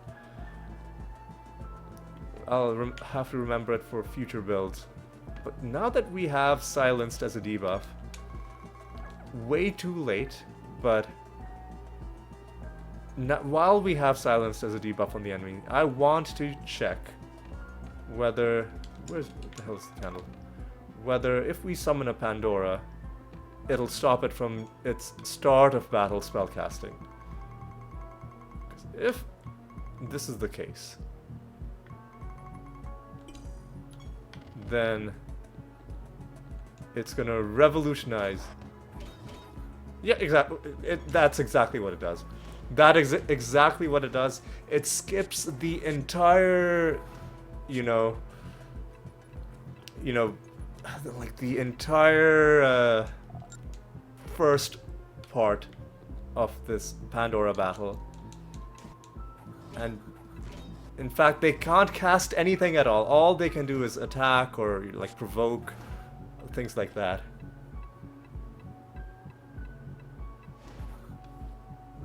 I'll have to remember it for future builds. But now that we have silenced as a debuff, way too late, but while we have silenced as a debuff on the enemy, I want to check whether... what the hell is the candle? Whether if we summon a Pandora, it'll stop it from its start of battle spellcasting. If this is the case, then it's gonna revolutionize. Yeah, exactly. That's exactly what it does. That is exactly what it does. It skips the entire, you know, like the entire first part of this Pandora battle. And in fact, they can't cast anything at all. All they can do is attack or like provoke, things like that.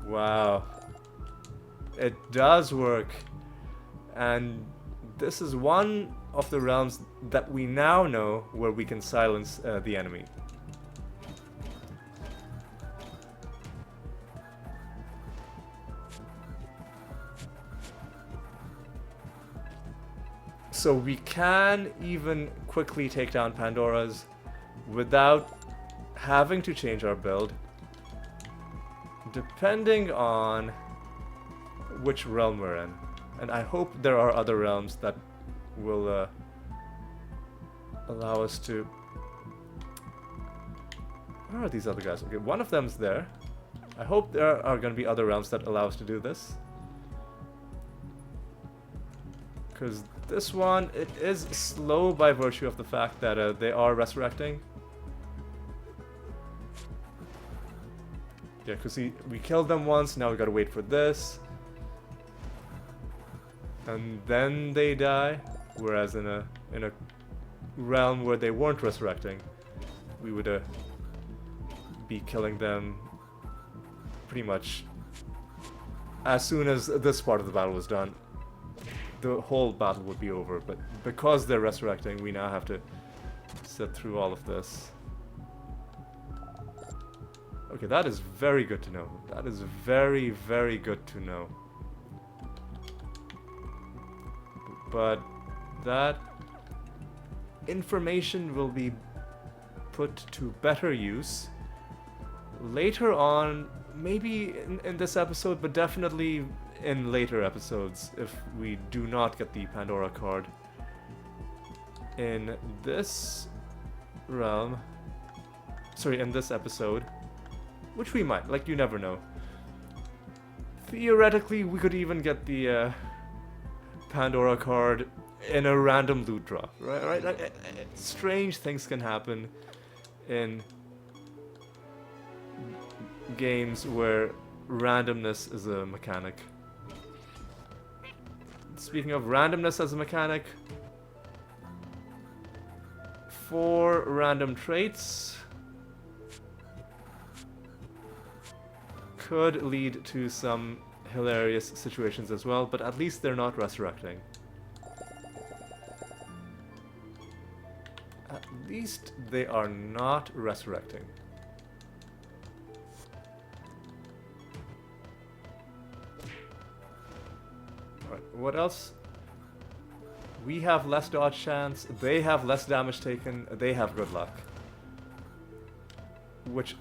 Wow. It does work. And this is one of the realms that we now know where we can silence the enemy. So we can even quickly take down Pandoras without having to change our build, depending on which realm we're in. And I hope there are other realms that will allow us to... Where are these other guys? Okay, one of them's there. I hope there are going to be other realms that allow us to do this. Because this one, it is slow by virtue of the fact that they are resurrecting. Yeah, because we killed them once, now we gotta wait for this. And then they die. Whereas in a realm where they weren't resurrecting, we would be killing them pretty much as soon as this part of the battle was done. The whole battle would be over, but because they're resurrecting, we now have to sit through all of this. Okay, that is very good to know. That is very, very good to know. But that information will be put to better use later on, maybe in this episode, but definitely in later episodes if we do not get the Pandora card. In this realm, sorry, in this episode, which we might, like, you never know. Theoretically, we could even get the Pandora card in a random loot drop, right? Like, strange things can happen in games where randomness is a mechanic. Speaking of randomness as a mechanic, 4 random traits could lead to some hilarious situations as well, but at least they're not resurrecting. At least they are not resurrecting. Alright, what else? We have less dodge chance, they have less damage taken, they have good luck. Which,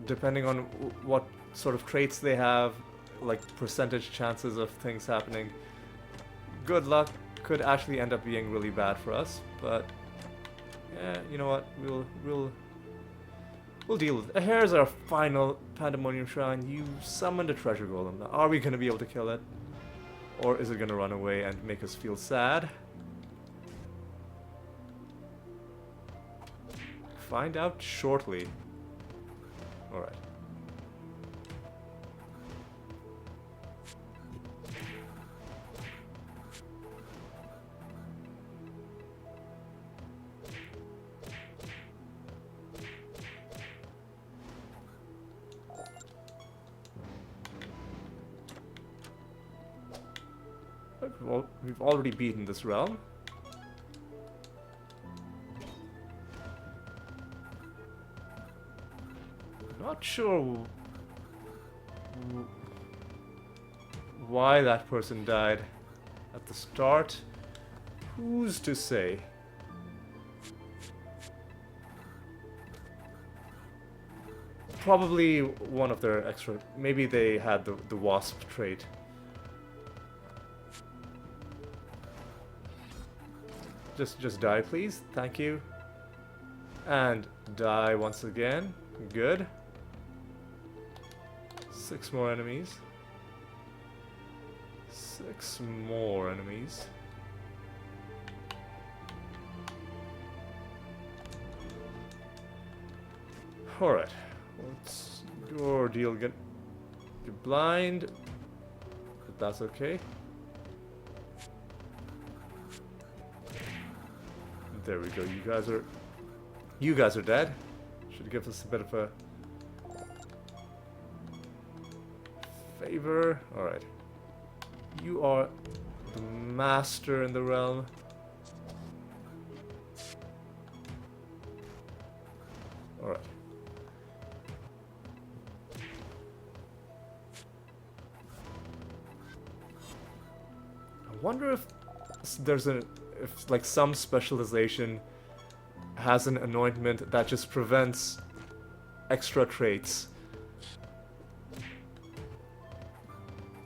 depending on what sort of traits they have, like percentage chances of things happening, good luck could actually end up being really bad for us, but yeah, you know what, we'll deal with it. Here's our final Pandemonium Shrine. You summoned a treasure golem. Now, are we going to be able to kill it? Or is it going to run away and make us feel sad? Find out shortly. Alright. We've already beaten this realm. Not sure why that person died at the start. Who's to say? Probably one of their extra... Maybe they had the wasp trait. Just die, please. Thank you. And die once again. Good. 6 more enemies. 6 more enemies. Alright. What's your deal? Get blind. But that's okay. There we go. You guys are dead. Should give us a bit of a favor. Alright. You are the master in the realm. Alright. I wonder if there's if like some specialization has an anointment that just prevents extra traits.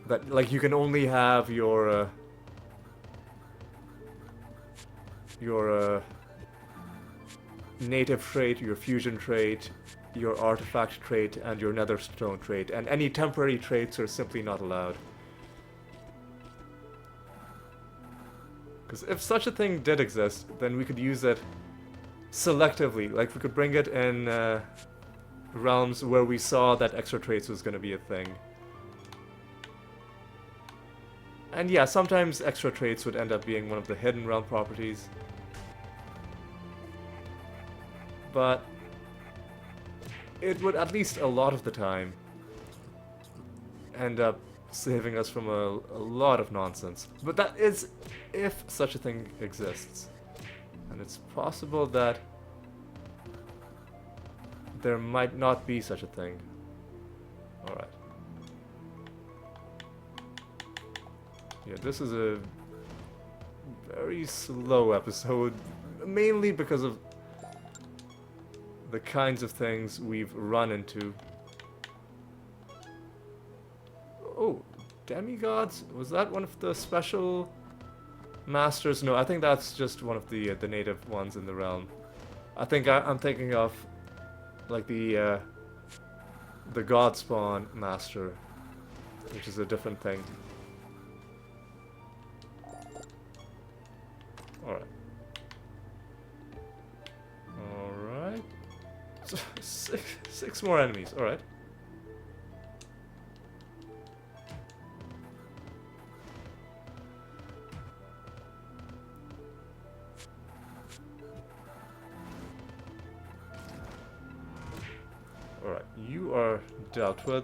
That, like, you can only have your native trait, your fusion trait, your artifact trait, and your netherstone trait, and any temporary traits are simply not allowed. Because if such a thing did exist, then we could use it selectively. Like, we could bring it in realms where we saw that extra traits was going to be a thing. And yeah, sometimes extra traits would end up being one of the hidden realm properties. But it would, at least a lot of the time, end up saving us from a lot of nonsense. But that is if such a thing exists. And it's possible that there might not be such a thing. Alright. Yeah, this is a very slow episode, mainly because of the kinds of things we've run into. Oh, demigods? Was that one of the special masters? No, I think that's just one of the native ones in the realm. I think I'm thinking of like the god spawn master, which is a different thing. Alright. Alright. Six more enemies, alright. Alright, you are dealt with.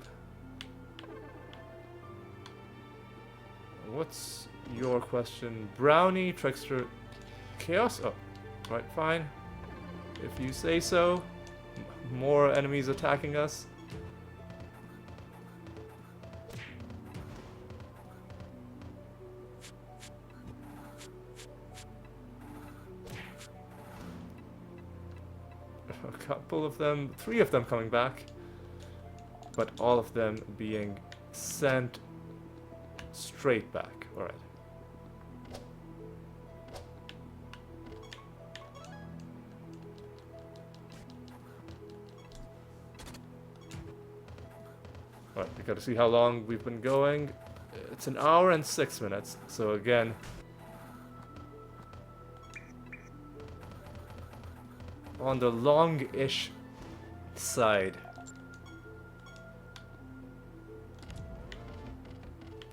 What's your question? Brownie, Trickster, Chaos? Oh, right, fine. If you say so. More enemies attacking us. A couple of them, 3 of them coming back. But all of them being sent straight back. Alright. Alright, we gotta see how long we've been going. It's an hour and 6 minutes, so again... on the long-ish side.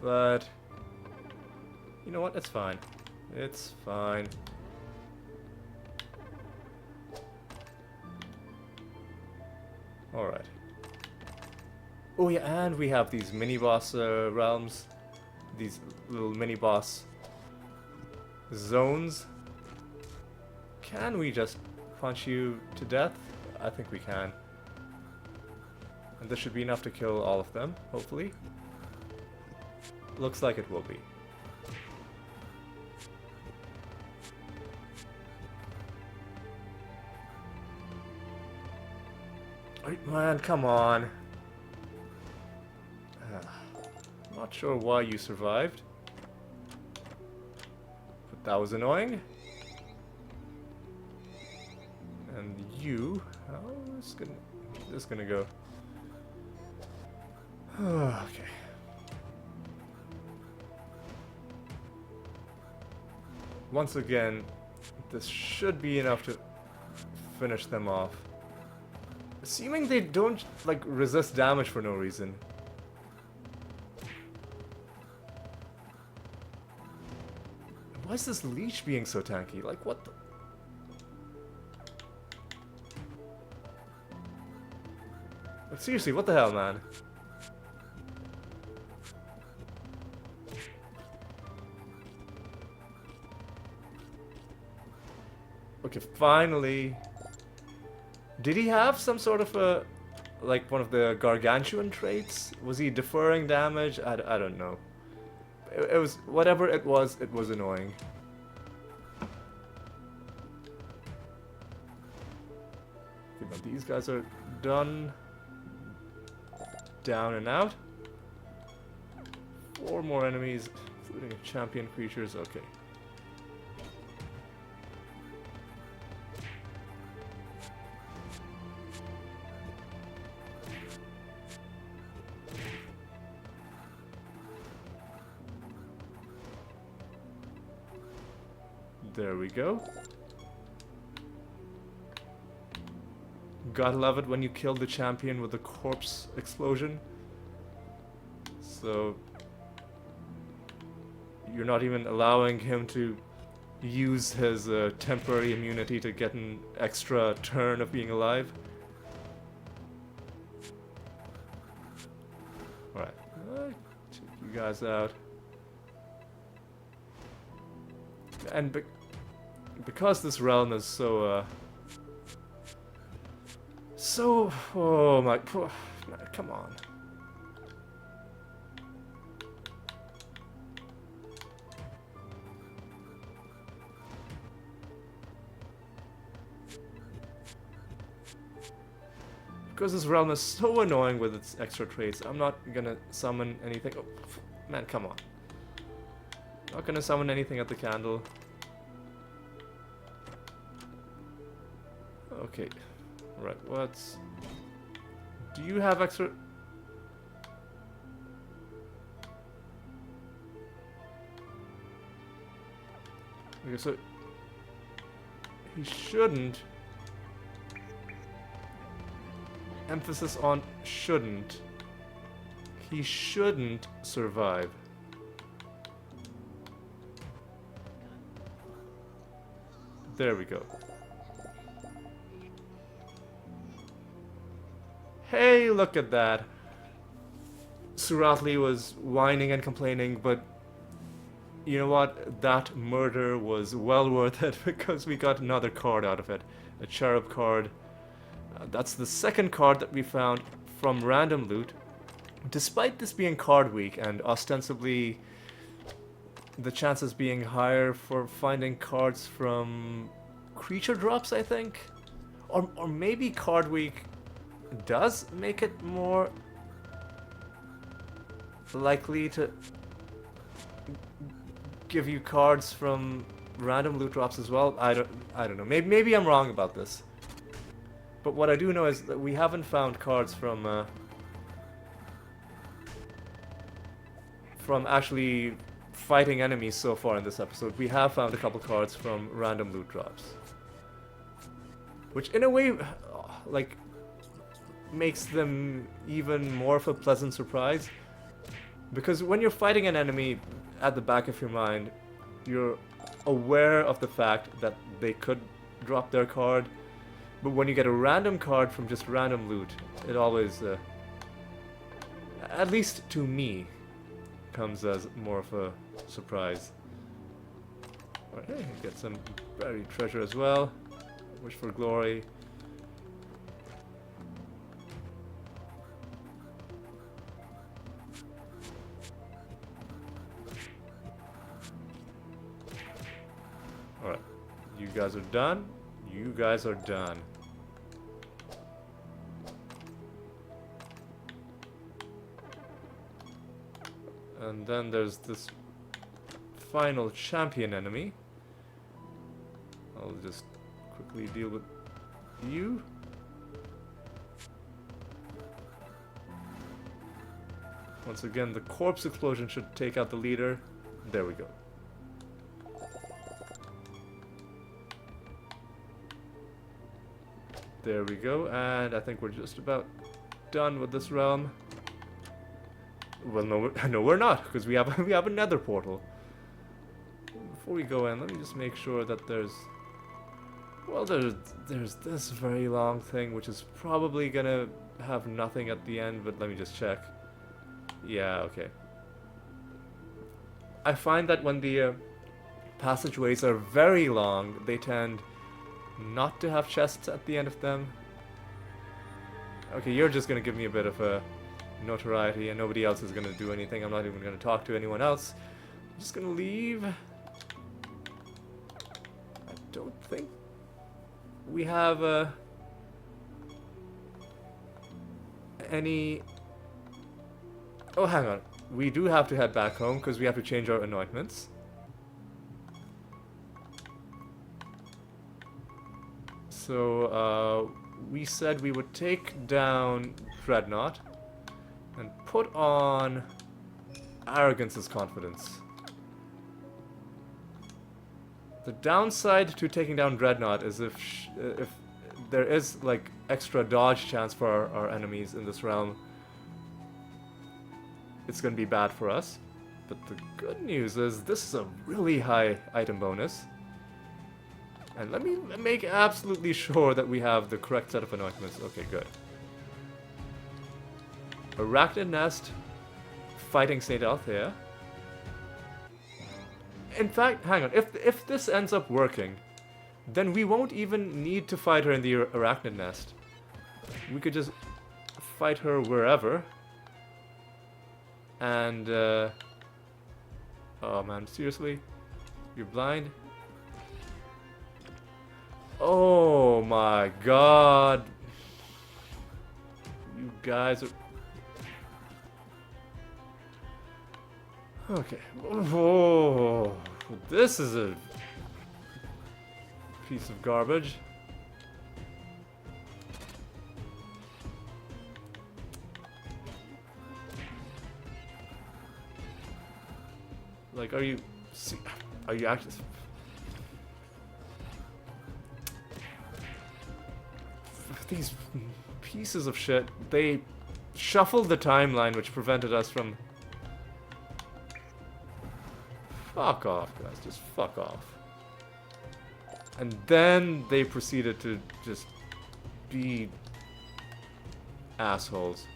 But... you know what? It's fine. It's fine. Alright. Oh yeah, and we have these mini-boss realms. These little mini-boss zones. Can we just punch you to death? I think we can. And this should be enough to kill all of them, hopefully. Looks like it will be. Man, come on. Not sure why you survived. But that was annoying. And you... how is this gonna go? Okay. Once again, this should be enough to finish them off. Assuming they don't, like, resist damage for no reason. Why is this leech being so tanky? Like, what the... like, seriously, what the hell, man? Okay, finally. Did he have some sort of a... like, one of the gargantuan traits? Was he deferring damage? I don't know. It was... whatever it was annoying. Okay, but these guys are done. Down and out. 4 more enemies, including champion creatures. Okay. There we go. Gotta love it when you kill the champion with the corpse explosion. So... you're not even allowing him to use his temporary immunity to get an extra turn of being alive. Alright, check you guys out. And because this realm is so, oh my, come on. Because this realm is so annoying with its extra traits, I'm not gonna summon anything. Oh, Man, come on. Not gonna summon anything at the candle. Okay. Right, what's... Do you have extra... Okay, so... He shouldn't... Emphasis on shouldn't. He shouldn't survive. There we go. Hey, look at that. Siralim was whining and complaining, but you know what? That murder was well worth it because we got another card out of it. A cherub card. That's the second card that we found from random loot. Despite this being card week and ostensibly the chances being higher for finding cards from creature drops, I think? Or maybe card week does make it more likely to give you cards from random loot drops as well. I don't know. Maybe I'm wrong about this. But what I do know is that we haven't found cards from actually fighting enemies so far in this episode. We have found a couple cards from random loot drops, which in a way, like, makes them even more of a pleasant surprise. Because when you're fighting an enemy, at the back of your mind, you're aware of the fact that they could drop their card. But when you get a random card from just random loot, it always, at least to me, comes as more of a surprise. Alright, hey, get some buried treasure as well. Wish for glory. Alright, you guys are done. You guys are done. And then there's this final champion enemy. I'll just quickly deal with you. Once again, the corpse explosion should take out the leader. There we go. There we go, and I think we're just about done with this realm. Well, no, we're not, because we have a nether portal. Before we go in, let me just make sure that there's this very long thing, which is probably gonna have nothing at the end, but let me just check. Yeah, okay. I find that when the passageways are very long, they tend not to have chests at the end of them. Okay, you're just gonna give me a bit of a notoriety and nobody else is gonna do anything. I'm not even gonna talk to anyone else. I'm just gonna leave. I don't think we have any... Oh, hang on. We do have to head back home because we have to change our anointments. So, we said we would take down Dreadnought and put on Arrogance's Confidence. The downside to taking down Dreadnought is if there is like extra dodge chance for our enemies in this realm, it's gonna be bad for us. But the good news is this is a really high item bonus. And let me make absolutely sure that we have the correct set of anointments. Okay, good. Arachnid Nest, fighting Saint Althea. In fact, hang on, if this ends up working, then we won't even need to fight her in the Arachnid Nest. We could just fight her wherever. And, oh man, seriously? You're blind? Oh my god. You guys are... Okay. Oh, this is a piece of garbage. Like, are you actually... These pieces of shit, they shuffled the timeline, which prevented us from... Fuck off, guys, just fuck off. And then they proceeded to just be assholes.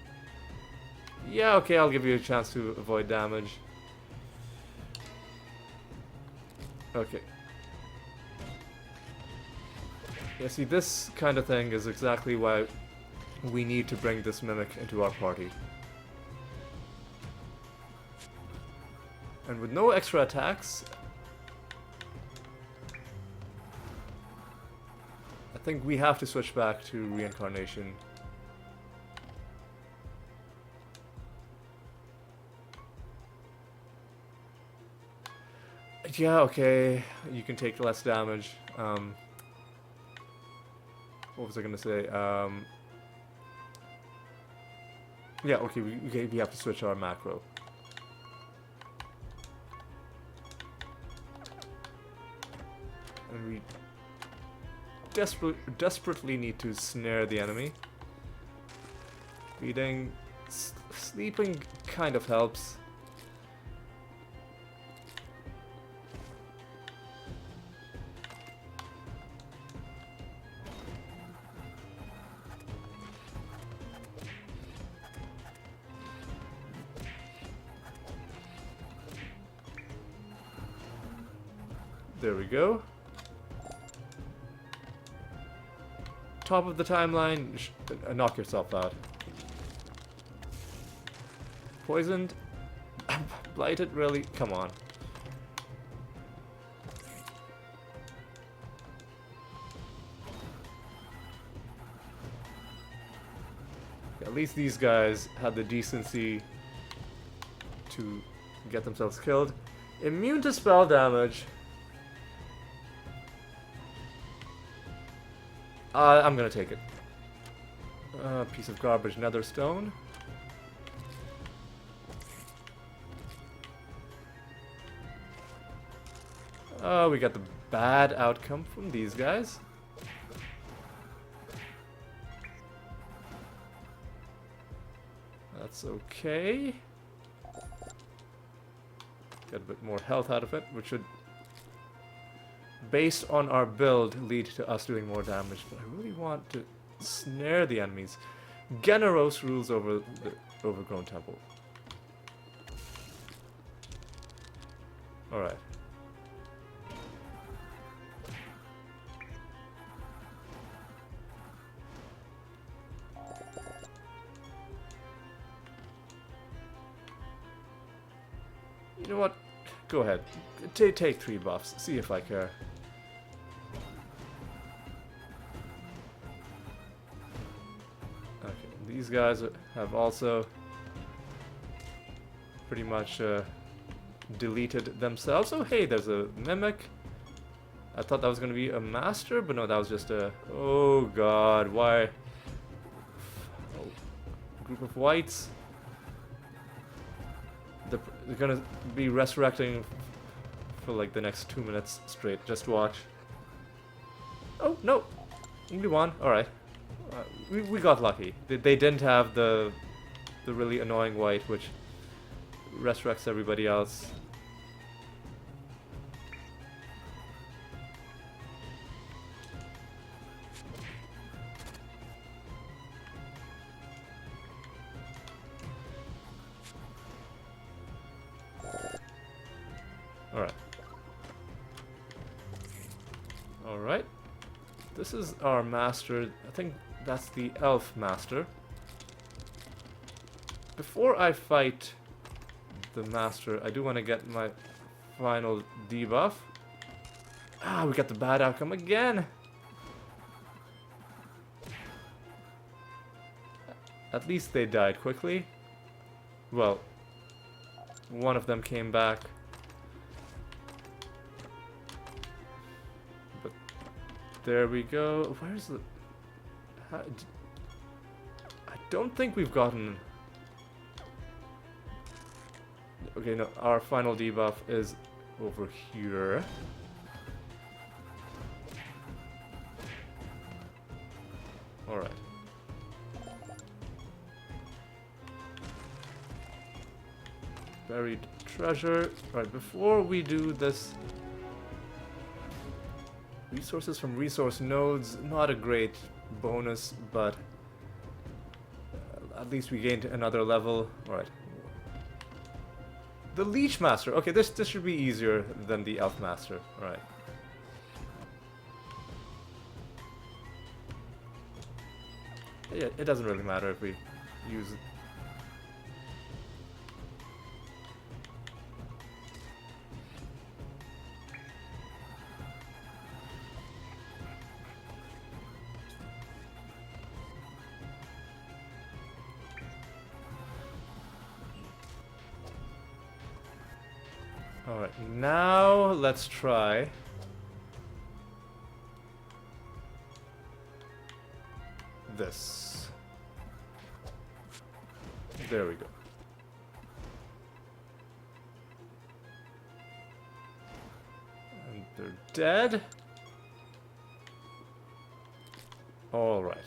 Yeah, okay, I'll give you a chance to avoid damage. Okay. Yeah, see, this kind of thing is exactly why we need to bring this mimic into our party. And with no extra attacks, I think we have to switch back to reincarnation. Yeah, okay, you can take less damage. What was I gonna say? Yeah, okay, we have to switch our macro. And we desperately need to snare the enemy. Feeding, sleeping kind of helps. There we go. Top of the timeline, knock yourself out. Poisoned? Blighted, really? Come on. At least these guys had the decency to get themselves killed. Immune to spell damage. I'm gonna take it. Piece of garbage, nether stone. We got the bad outcome from these guys. That's okay. Get a bit more health out of it, which should, based on our build, lead to us doing more damage. But I really want to snare the enemies. Generos rules over the overgrown temple. Alright. You know what? Go ahead. Take 3 buffs. See if I care. Okay, these guys have also pretty much deleted themselves. Oh, hey, there's a mimic. I thought that was going to be a master, but no, that was just a... Oh, God, why? Oh, group of whites. They're gonna be resurrecting for like the next 2 minutes straight. Just watch. Oh, no. Only one. Alright. We got lucky. They didn't have the really annoying white, which resurrects everybody else. Alright. Alright. This is our master. I think that's the elf master. Before I fight the master, I do want to get my final debuff. Ah, we got the bad outcome again. At least they died quickly. Well, one of them came back. But there we go. Where's the... I don't think we've gotten... Okay, no, our final debuff is over here. Alright. Buried treasure. Right, before we do this... Resources from resource nodes, not a great bonus, but... at least we gained another level. Alright. The Leech Master. Okay, this should be easier than the Elf Master. Alright. Yeah, it doesn't really matter if we use it. Alright, now let's try this. There we go. And they're dead. Alright.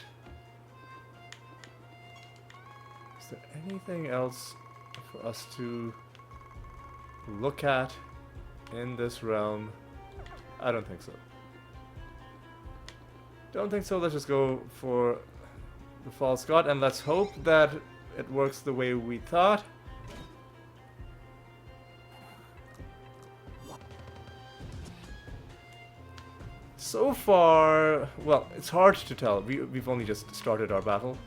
Is there anything else for us to look at in this realm? I don't think so. Don't think so. Let's just go for the false god and let's hope that it works the way we thought. So far, well, it's hard to tell. We've only just started our battle.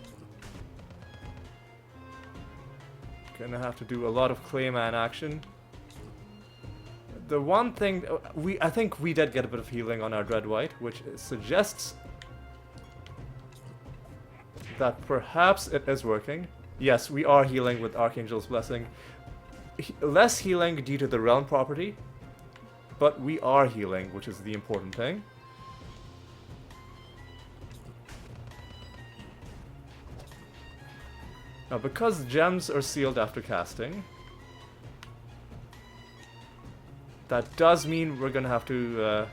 Gonna have to do a lot of Clayman action. The one thing I think we did get a bit of healing on our Dread White, which suggests that perhaps it is working. Yes, we are healing with Archangel's Blessing. Less healing due to the realm property, but we are healing, which is the important thing. Now, because gems are sealed after casting, that does mean we're gonna have to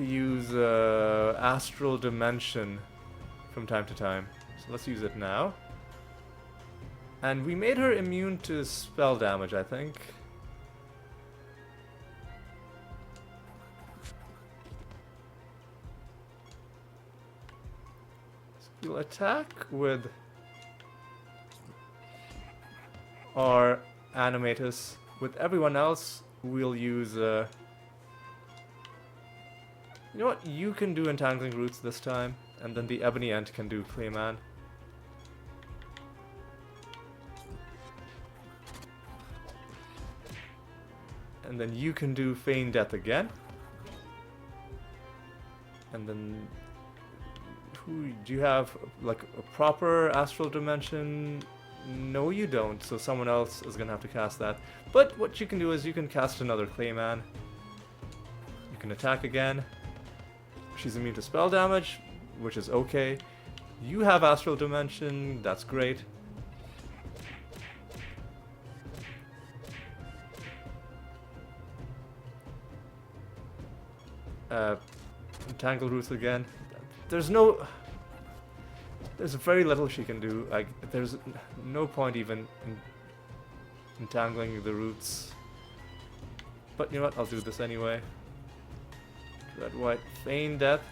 use Astral Dimension from time to time. So let's use it now. And we made her immune to spell damage, I think. So we'll attack with our Animatus. With everyone else, we'll use you know what? You can do Entangling Roots this time, and then the Ebony Ent can do Clayman. And then you can do Feign Death again. And then... do you have, like, a proper Astral Dimension? No, you don't, so someone else is gonna have to cast that. But what you can do is you can cast another Clayman. You can attack again. She's immune to spell damage, which is okay. You have Astral Dimension, that's great. Entangle Roots again. There's very little she can do. Like, there's no point even in entangling the roots. But you know what? I'll do this anyway. Red, white, Feign Death.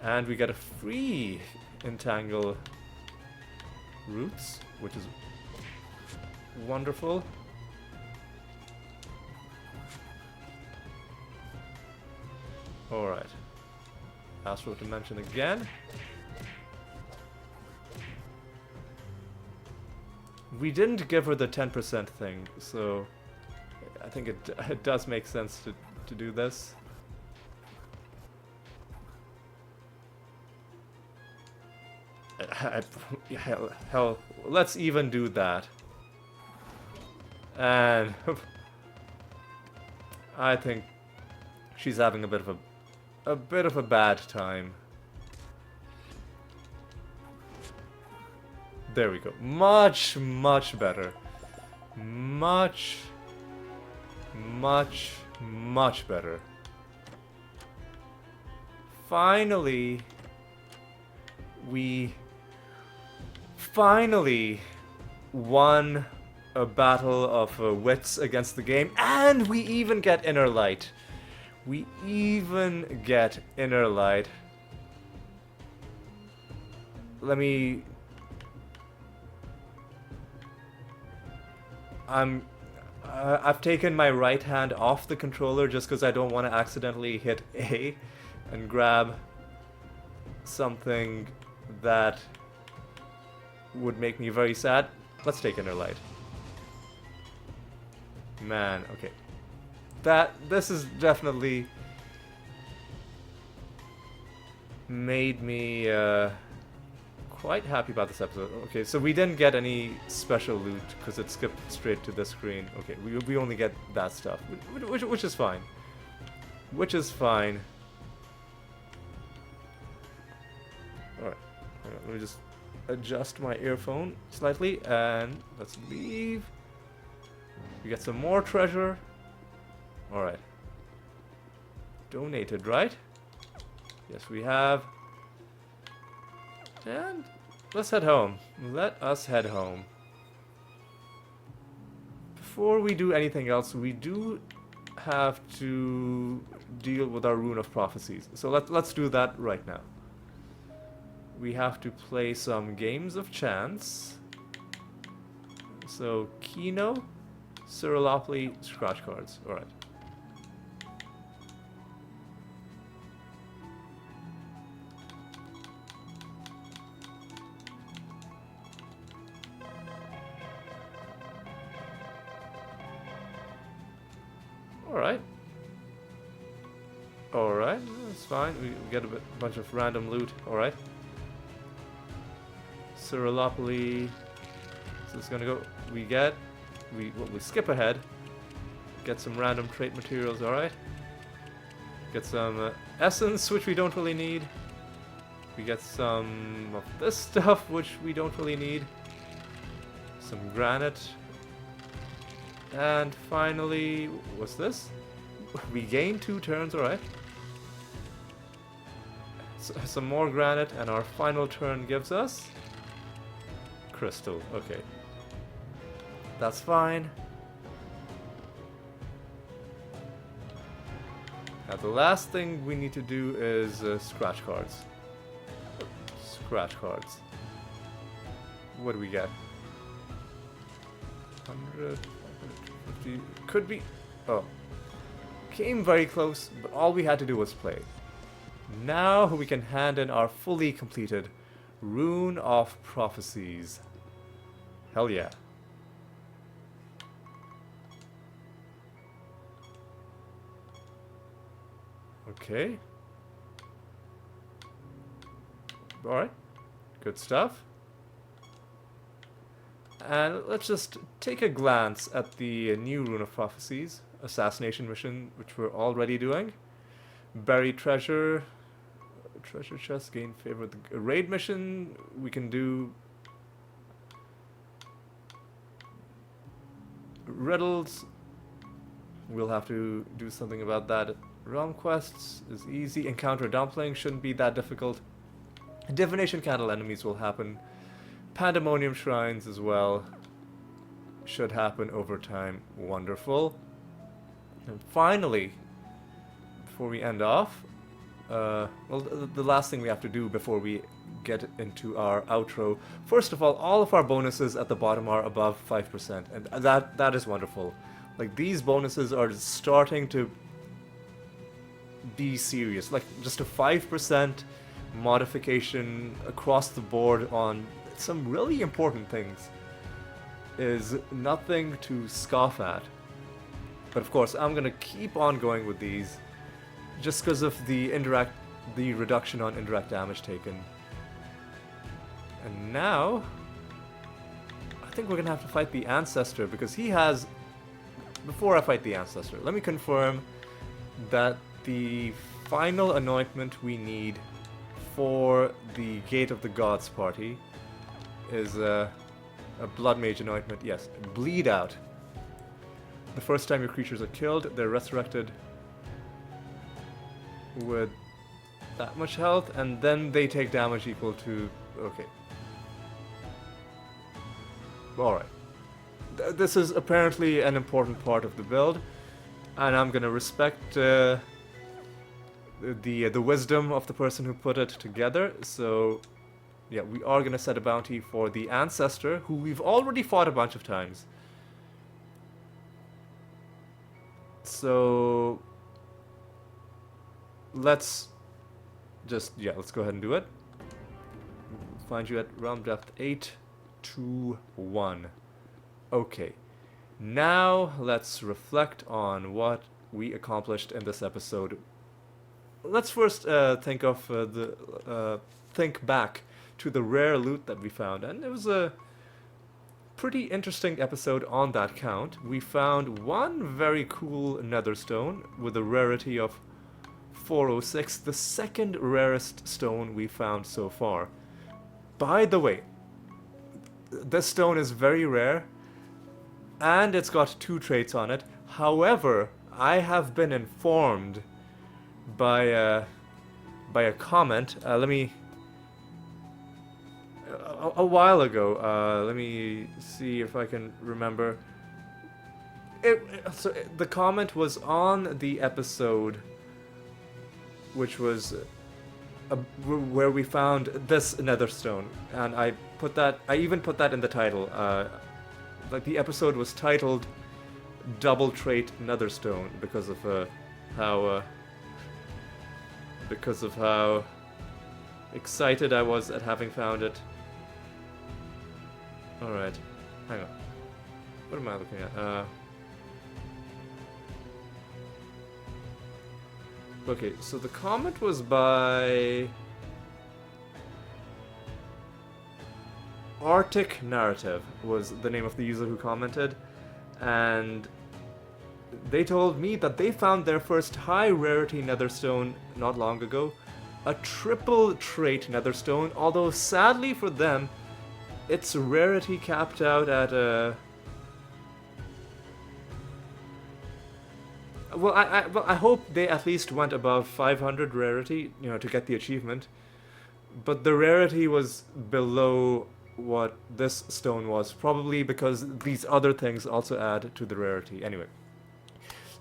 And we get a free Entangle Roots, which is wonderful. Alright. Astral Dimension again. We didn't give her the 10% thing, so I think it does make sense to do this. hell, let's even do that. And I think she's having a bit of a bad time. There we go. Much, much better. Much, much, much better. Finally, we won a battle of wits against the game, and we even get inner light. We even get inner light. Let me... I've taken my right hand off the controller just because I don't want to accidentally hit A and grab something that would make me very sad. Let's take inner light. Man, okay. This has definitely made me quite happy about this episode. Okay, so we didn't get any special loot because it skipped straight to this screen. Okay, we only get that stuff, which is fine. Which is fine. Alright, let me just adjust my earphone slightly and let's leave. We get some more treasure. Alright. Donated, right? Yes, we have. And let's head home. Let us head home. Before we do anything else, we do have to deal with our Rune of Prophecies. So let's do that right now. We have to play some games of chance. So Kino, Siralim, scratch cards. Alright. Alright. Alright, that's fine. We get a bunch of random loot. Alright. Siralim. So it's gonna go. We skip ahead. Get some random trait materials. Alright. Get some essence, which we don't really need. We get some of this stuff, which we don't really need. Some granite. And finally, what's this? We gain 2 turns, alright. Some more granite, and our final turn gives us crystal. Okay. That's fine. Now the last thing we need to do is scratch cards. Scratch cards. What do we get? 100, 150, could be... Oh. Came very close, but all we had to do was play. Now we can hand in our fully completed Rune of Prophecies. Hell yeah. Okay. Alright. Good stuff. And let's just take a glance at the new Rune of Prophecies. Assassination mission, which we're already doing. Buried treasure. Treasure chest, gain favor. The raid mission, we can do riddles. We'll have to do something about that. Realm quests is easy. Encounter dumpling shouldn't be that difficult. Divination candle enemies will happen. Pandemonium shrines as well should happen over time. Wonderful. And finally, before we end off, well, the last thing we have to do before we get into our outro. First of all of our bonuses at the bottom are above 5%, and that is wonderful. Like, these bonuses are starting to be serious. Like, just a 5% modification across the board on some really important things is nothing to scoff at. But of course, I'm gonna keep on going with these just because of the reduction on indirect damage taken. And now, I think we're gonna have to fight the Ancestor, because he has... Before I fight the Ancestor, let me confirm that the final anointment we need for the Gate of the Gods party is a Blood Mage anointment. Yes, Bleed Out. The first time your creatures are killed, they're resurrected with that much health, and then they take damage equal to... Okay. Alright. This is apparently an important part of the build, and I'm gonna respect the wisdom of the person who put it together. So yeah, we are gonna set a bounty for the Ancestor, who we've already fought a bunch of times. So let's let's go ahead and do it. Find you at realm depth 821. Okay, now let's reflect on what we accomplished in this episode. Let's first think back to the rare loot that we found, and it was a pretty interesting episode on that count. We found one very cool netherstone with a rarity of 406, the second rarest stone we found so far. By the way, this stone is very rare, and it's got 2 traits on it. However, I have been informed by a comment. A while ago. Let me see if I can remember. The comment was on the episode, which was where we found this netherstone, and I even put that in the title. Like, the episode was titled Double Trait Netherstone because of how excited I was at having found it. Alright, hang on. What am I looking at? Okay, so the comment was by Arctic Narrative was the name of the user who commented, and they told me that they found their first high rarity netherstone not long ago, a triple trait netherstone, although sadly for them, its rarity capped out at well, I hope they at least went above 500 rarity, to get the achievement, but the rarity was below what this stone was, probably because these other things also add to the rarity. Anyway,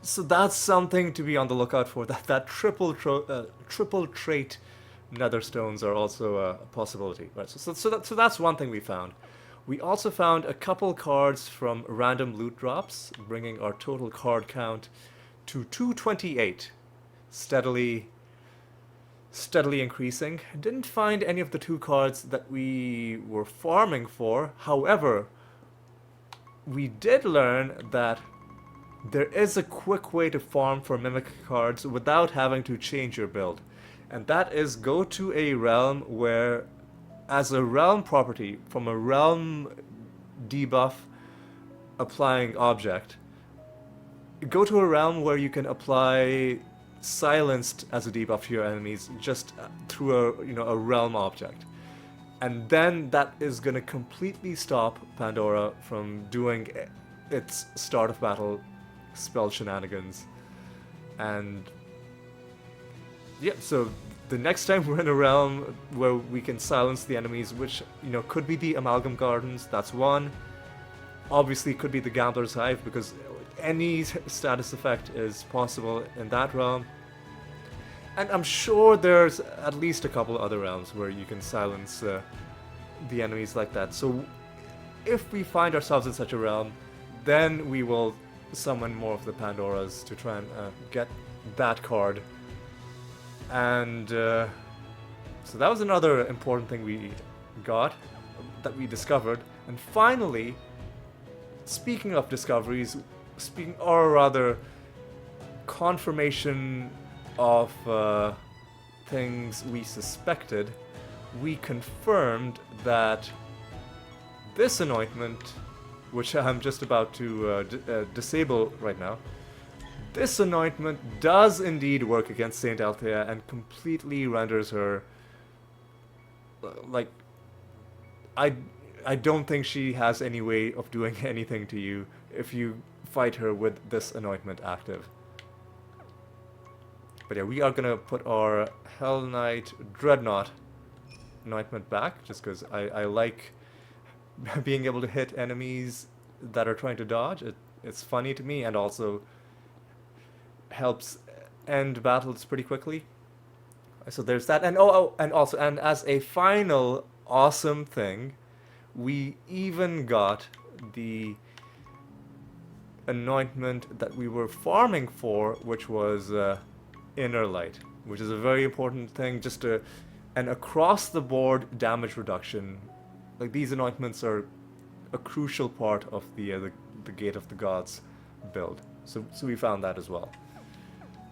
so that's something to be on the lookout for. That triple trait netherstones are also a possibility. Right. So that's one thing we found. We also found a couple cards from random loot drops, bringing our total card count to 228, steadily increasing. Didn't find any of the 2 cards that we were farming for. However, we did learn that there is a quick way to farm for mimic cards without having to change your build. And that is go to a realm where, as a realm property from a realm debuff applying object, go to a realm where you can apply silenced as a debuff to your enemies just through a realm object, and then that is going to completely stop Pandora from doing its start of battle spell shenanigans. And yeah, so the next time we're in a realm where we can silence the enemies, which could be the Amalgam Gardens, that's one. Obviously could be the Gambler's Hive, because any status effect is possible in that realm. And I'm sure there's at least a couple other realms where you can silence the enemies like that. So if we find ourselves in such a realm, then we will summon more of the Pandoras to try and get that card. And so that was another important thing we got, that we discovered. And finally, speaking of discoveries, or rather confirmation of things we suspected, we confirmed that this anointment, which I'm just about to disable right now, this anointment does indeed work against Saint Althea and completely renders her like I don't think she has any way of doing anything to you if you fight her with this anointment active. But yeah, we are gonna put our Hell Knight Dreadnought anointment back, just because I like being able to hit enemies that are trying to dodge. It's funny to me, and also helps end battles pretty quickly. So there's that, and and as a final awesome thing, we even got the anointment that we were farming for, which was Inner Light, which is a very important thing, just an across the board damage reduction. Like, these anointments are a crucial part of the Gate of the Gods build. So we found that as well.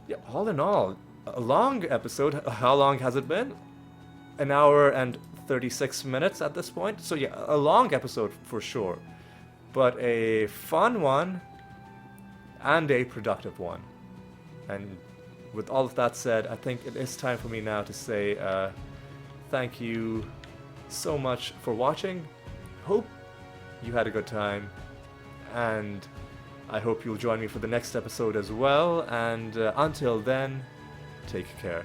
Yeah, all in all, a long episode. How long has it been? An hour and 36 minutes at this point. So yeah, a long episode for sure, but a fun one and a productive one. And with all of that said, I think it is time for me now to say thank you so much for watching. Hope you had a good time, and I hope you'll join me for the next episode as well. And until then, take care.